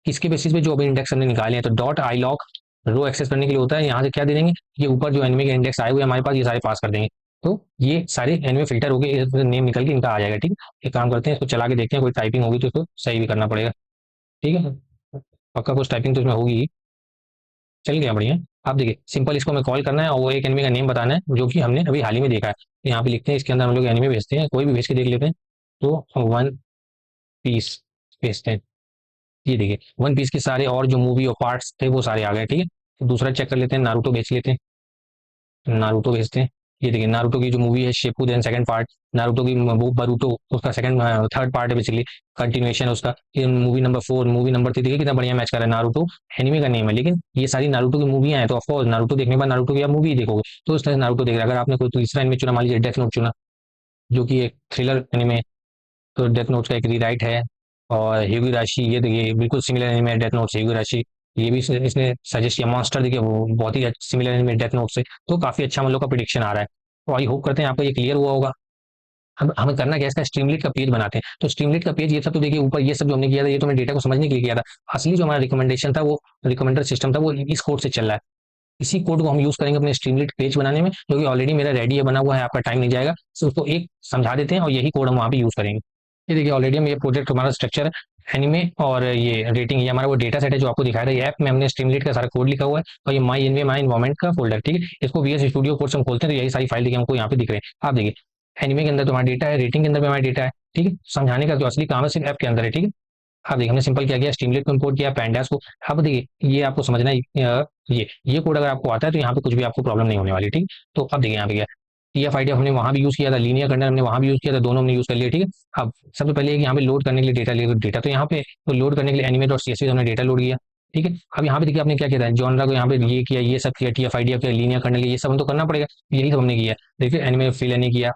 [SPEAKER 1] किसके बेसिस पे जो अभी इंडेक्स हमने निकाले हैं। तो dot i loc row access करने के लिए होता है, यहाँ से क्या दे देंगे, ये ऊपर जो एनिमे के इंडेक्स आए हुए हमारे पास ये सारे पास कर देंगे। तो ये सारे एनिमे फिल्टर हो गए, नेम निकल के इनका आ जाएगा। ठीक है, एक काम करते हैं इसको चला के देखते हैं, कोई टाइपिंग होगी तो इसको सही भी करना पड़ेगा। ठीक है, पक्का कुछ टाइपिंग तो इसमें होगी ही। चल गया, बढ़िया। आप देखिए सिंपल इसको हमें कॉल करना है और वो एक एनिमे का नेम बताना है जो कि हमने अभी हाल ही में देखा है। तो यहाँ पे लिखते हैं, इसके अंदर हम लोग एनिमे भेजते हैं, कोई भी भेज के देख लेते हैं। तो वन पीस भेजते हैं। ये देखिए वन पीस के सारे और जो मूवी और पार्ट्स थे वो सारे आ गए। ठीक है, तो दूसरा चेक कर लेते हैं, नारुतो भेज लेते हैं, नारुतो भेजते हैं। ये देखिए नारुतो की जो मूवी है शिपुडेन सेकंड पार्ट, नारुतो की वो बरूटो उसका सेकंड थर्ड पार्ट है बेसिकली, कंटिन्यूएशन है उसका। ये मूवी नंबर 4, मूवी नंबर 3, देखिए कितना बढ़िया मैच कर रहा है। नारुतो एनिमे का नेम है लेकिन ये सारी नारुतो की मूवियां हैं, तो ऑफकोर्स नारुतो देखने के बाद नारुतो की आप मूवी देखोगे तो उस तरह से नारुतो देख रहा है। अगर आपने कोई तीसरा एनिमे चुना, मान लीजिए डेथ नोट चुना जो कि एक थ्रिलर एनिमे, तो डेथ नोट्स का एक रीराइट है। और ह्यूगी ये देखिए बिल्कुल सिमिलर एनिमे है डेथ नोट से, ह्यूगी ये भी इसने सजेस्ट किया। मॉन्स्टर देखिए वो बहुत ही सिमिलर एनिमे डेथ नोट से, तो काफी अच्छा हम लोग का प्रिडिक्शन आ रहा है। तो आई होप करते हैं आपको ये क्लियर हुआ होगा। अब हमें करना क्या है, इसका स्ट्रीमलेट का पेज बनाते हैं। तो स्ट्रीमलेट का पेज ये सब तो देखिए ऊपर ये सब जो हमने किया था ये तो मैं डेटा को समझने के लिए किया था। असली जो हमारा रिकमेंडेशन था वो रिकमेंडर सिस्टम था वो इस कोड से चल रहा है। इसी कोड को हम यूज करेंगे अपने स्ट्रीमलेट पेज बनाने में, जो कि ऑलरेडी मेरा रेडी है, बना हुआ है, आपका टाइम नहीं जाएगा। तो उसको एक समझा देते हैं और यही कोड हम वहाँ पे यूज करेंगे। ये देखिए ऑलरेडी हम ये प्रोजेक्ट हमारा स्ट्रक्चर है एनिमे और ये रेटिंग, ये हमारा वो डेटा सेट है जो आपको दिखाया था। ये ऐप में हमने स्ट्रीमलेट का सारा कोड लिखा हुआ है और ये माई एनवे माई इन्वायरमेंट का फोल्डर। ठीक है, इसको वीएस स्टूडियो कोड से हम खोलते हैं तो यही सारी फाइल देखिए हमको यहाँ पे दिख रहे हैं। आप देखिए एनिमे के अंदर तो हमारा डेटा है, रेटिंग के अंदर भी हमारा डेटा है। ठीक है, समझाने का जो असली काम है सिर्फ ऐप के अंदर है। ठीक है, हाँ देखिए हमने सिंपल क्या किया, स्टीमलेट को इम्पोर्ट किया, पैंडास को। अब देखिए ये आपको समझना है, ये कोड अगर आपको आता है तो यहाँ पे कुछ भी आपको प्रॉब्लम नहीं होने वाली। ठीक, तो अब देखिए यहाँ पे क्या, TF-ID हमने वहाँ भी यूज किया था, लीनियर कर्नल हमने वहाँ भी यूज किया था, दोनों हमने यूज कर लिया। ठीक है, अब सबसे पहले यहाँ पे लोड करने के लिए डेटा लिया, डेटा तो यहाँ पे तो लोड करने के लिए एनिमे डॉट CSV हमने डेटा लोड किया। ठीक है, अब यहाँ पे देखिए आपने क्या किया था, जॉनरा को यहाँ पे ये किया, ये सब किया, TF-ID किया, लीनियर कर्नल, ये सब हम तो करना पड़ेगा, यही सब हमने किया। देखिए एनिमे फिल नहीं किया।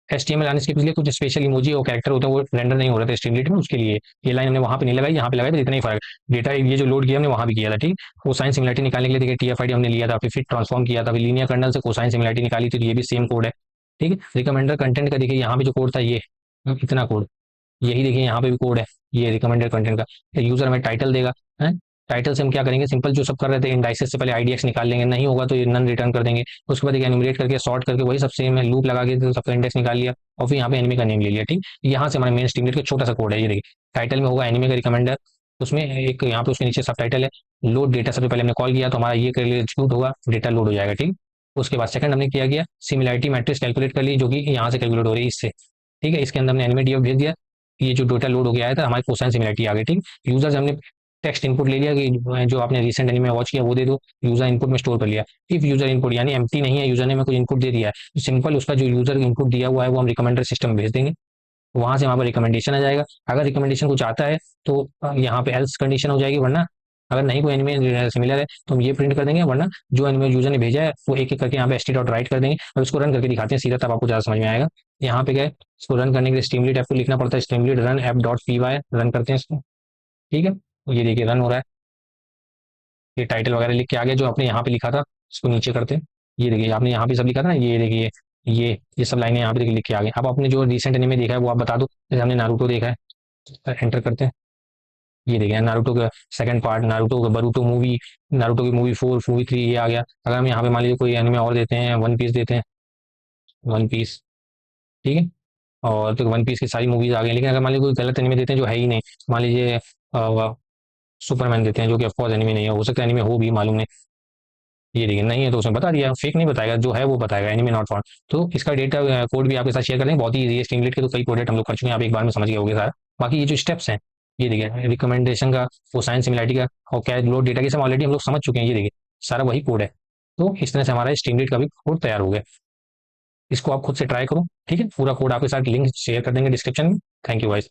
[SPEAKER 1] HTML आने के लिए कुछ स्पेशल इमोजी और कैरेक्टर होते हैं वो रेंडर नहीं हो रहे थे स्ट्रीमलेट में, उसके लिए ये लाइन हमने वहाँ पे नहीं लगाई, यहाँ पे लगाई, तो इतना ही फर्क। डेटा ये जो लोड किया हमने वहाँ भी किया था। ठीक, कोसाइन सिमिलरिटी निकालने के लिए देखिए TF-ID हमने लिया था, फिर ट्रांसफॉर्म किया था, फिर लीनियर कर्नल से कोसाइन सिमिलरिटी निकाली थी, तो ये भी सेम कोड है। ठीक है, रिकमेंडर कंटेंट का देखिए यहाँ पे जो कोड था ये इतना कोड, यही देखिए यहाँ पे भी कोड है ये रिकमेंडेड कंटेंट का। यूजर हमें टाइटल देगा है, टाइटल से हम क्या करेंगे, सिंपल जो सब कर रहे थे इंडाइसेस से पहले IDX निकाल लेंगे, नहीं होगा तो ये नन रिटर्न कर देंगे। उसके बाद एनिमेट करके सॉर्ट करके वही सबसे में लूप लगा के तो सबका इंडेक्स निकाल लिया और फिर यहाँ पे एनिमे का नेम ले लिया। ठीक, यहाँ से हमारा मेन स्ट्रीमलेट का छोटा सा कोड है। ये देखिए टाइटल में होगा एनिमे का रिकमेंडर, उसमें एक यहाँ पे उसके नीचे सब टाइटल है, लोड डेटा सबसे पहले हमने कॉल किया तो हमारा ये एग्जीक्यूट होगा, डेटा लोड हो जाएगा। ठीक, उसके बाद सेकंड हमने किया गया सिमिलरिटी मैट्रिक्स कैलकुलेट कर ली जो कि यहाँ से कैलकुलेट हो रही है इससे। ठीक है, इसके अंदर हमने एनिमे DF भेज दिया, ये जो डेटा लोड हो गया है था हमारे कोसाइन सिमिलरिटी आ गई। ठीक, यूजर से हमने टेक्स्ट इनपुट ले लिया कि जो आपने रिसेंट एनिमे वॉच किया वो दे दो, यूजर इनपुट में स्टोर कर लिया। इफ यूजर इनपुट यानी एम्प्टी नहीं है, यूजर ने कुछ इनपुट दे दिया है, तो सिंपल उसका जो यूजर इनपुट दिया हुआ है वो हम रिकमेंडर सिस्टम में भेज देंगे, वहां से वहां पर रिकमेंडेशन आ जाएगा। अगर रिकमेंडेशन कुछ आता है तो यहाँ पे एल्स कंडीशन हो जाएगी, वरना अगर नहीं कोई एनिमे सिमिलर है तो हम ये प्रिंट कर देंगे, वरना जो एनिमे यूजर ने भेजा है वो एक एक करके यहाँ पे st.write कर देंगे और उसको रन करके दिखाते हैं सीधा, तब आपको ज्यादा समझ में आएगा। यहाँ पे गए, इसको रन करने के लिए स्ट्रीमलेट ऐप को लिखना पड़ता है, streamlit run app dot p y, run करते हैं इसको। ठीक है, तो ये देखिए रन हो रहा है, ये टाइटल वगैरह लिख के आ गया जो आपने यहाँ पे लिखा था, इसको नीचे करते हैं। ये देखिए आपने यहाँ पे सब लिखा था ना, ये देखिए ये सब लाइनें यहाँ पे देखिए लिख के आ गए। अब आपने जो रिसेंट एनिमे देखा है वो आप बता दो, जैसे हमने नारुतो देखा है, एंटर करते हैं। ये देखिए नारुतो का सेकंड पार्ट, नारुतो का बरूटो मूवी, नारुतो की मूवी 4, मूवी 3 ये आ गया। अगर हम यहाँ पे मान लीजिए कोई एनिमे और देते हैं, वन पीस देते हैं, वन पीस। ठीक है, और तो वन पीस की सारी मूवीज आ गई। लेकिन अगर मान लीजिए कोई गलत एनिमे देते हैं जो है ही नहीं, मान लीजिए सुपरमैन देते हैं जो कि ऑफकोर्स एनिमे नहीं है, हो सकता है एनिमे हो भी, मालूम नहीं। ये देखिए नहीं है तो उसने बता दिया, फेक नहीं बताएगा, जो है वो बताएगा, एनिमे नॉट फाउंड। तो इसका डेटा कोड भी आपके साथ शेयर कर देंगे, बहुत ही ईजी है। स्ट्रीमलेट के तो कई प्रोजेक्ट हम लोग कर चुके हैं, आप एक बार में समझ गए होंगे सारा। बाकी ये जो स्टेप्स हैं, ये देखिए रिकमेंडेशन का, कोसाइन सिमिलरिटी का और क्या लोड डेटा, के सब ऑलरेडी हम लोग समझ चुके हैं। ये देखिए सारा वही कोड है। तो इस तरह से हमारा स्ट्रीमलेट का भी कोड तैयार हो गया। इसको आप खुद से ट्राई करो। ठीक है, पूरा कोड आपके साथ लिंक शेयर कर देंगे डिस्क्रिप्शन में। Thank you guys.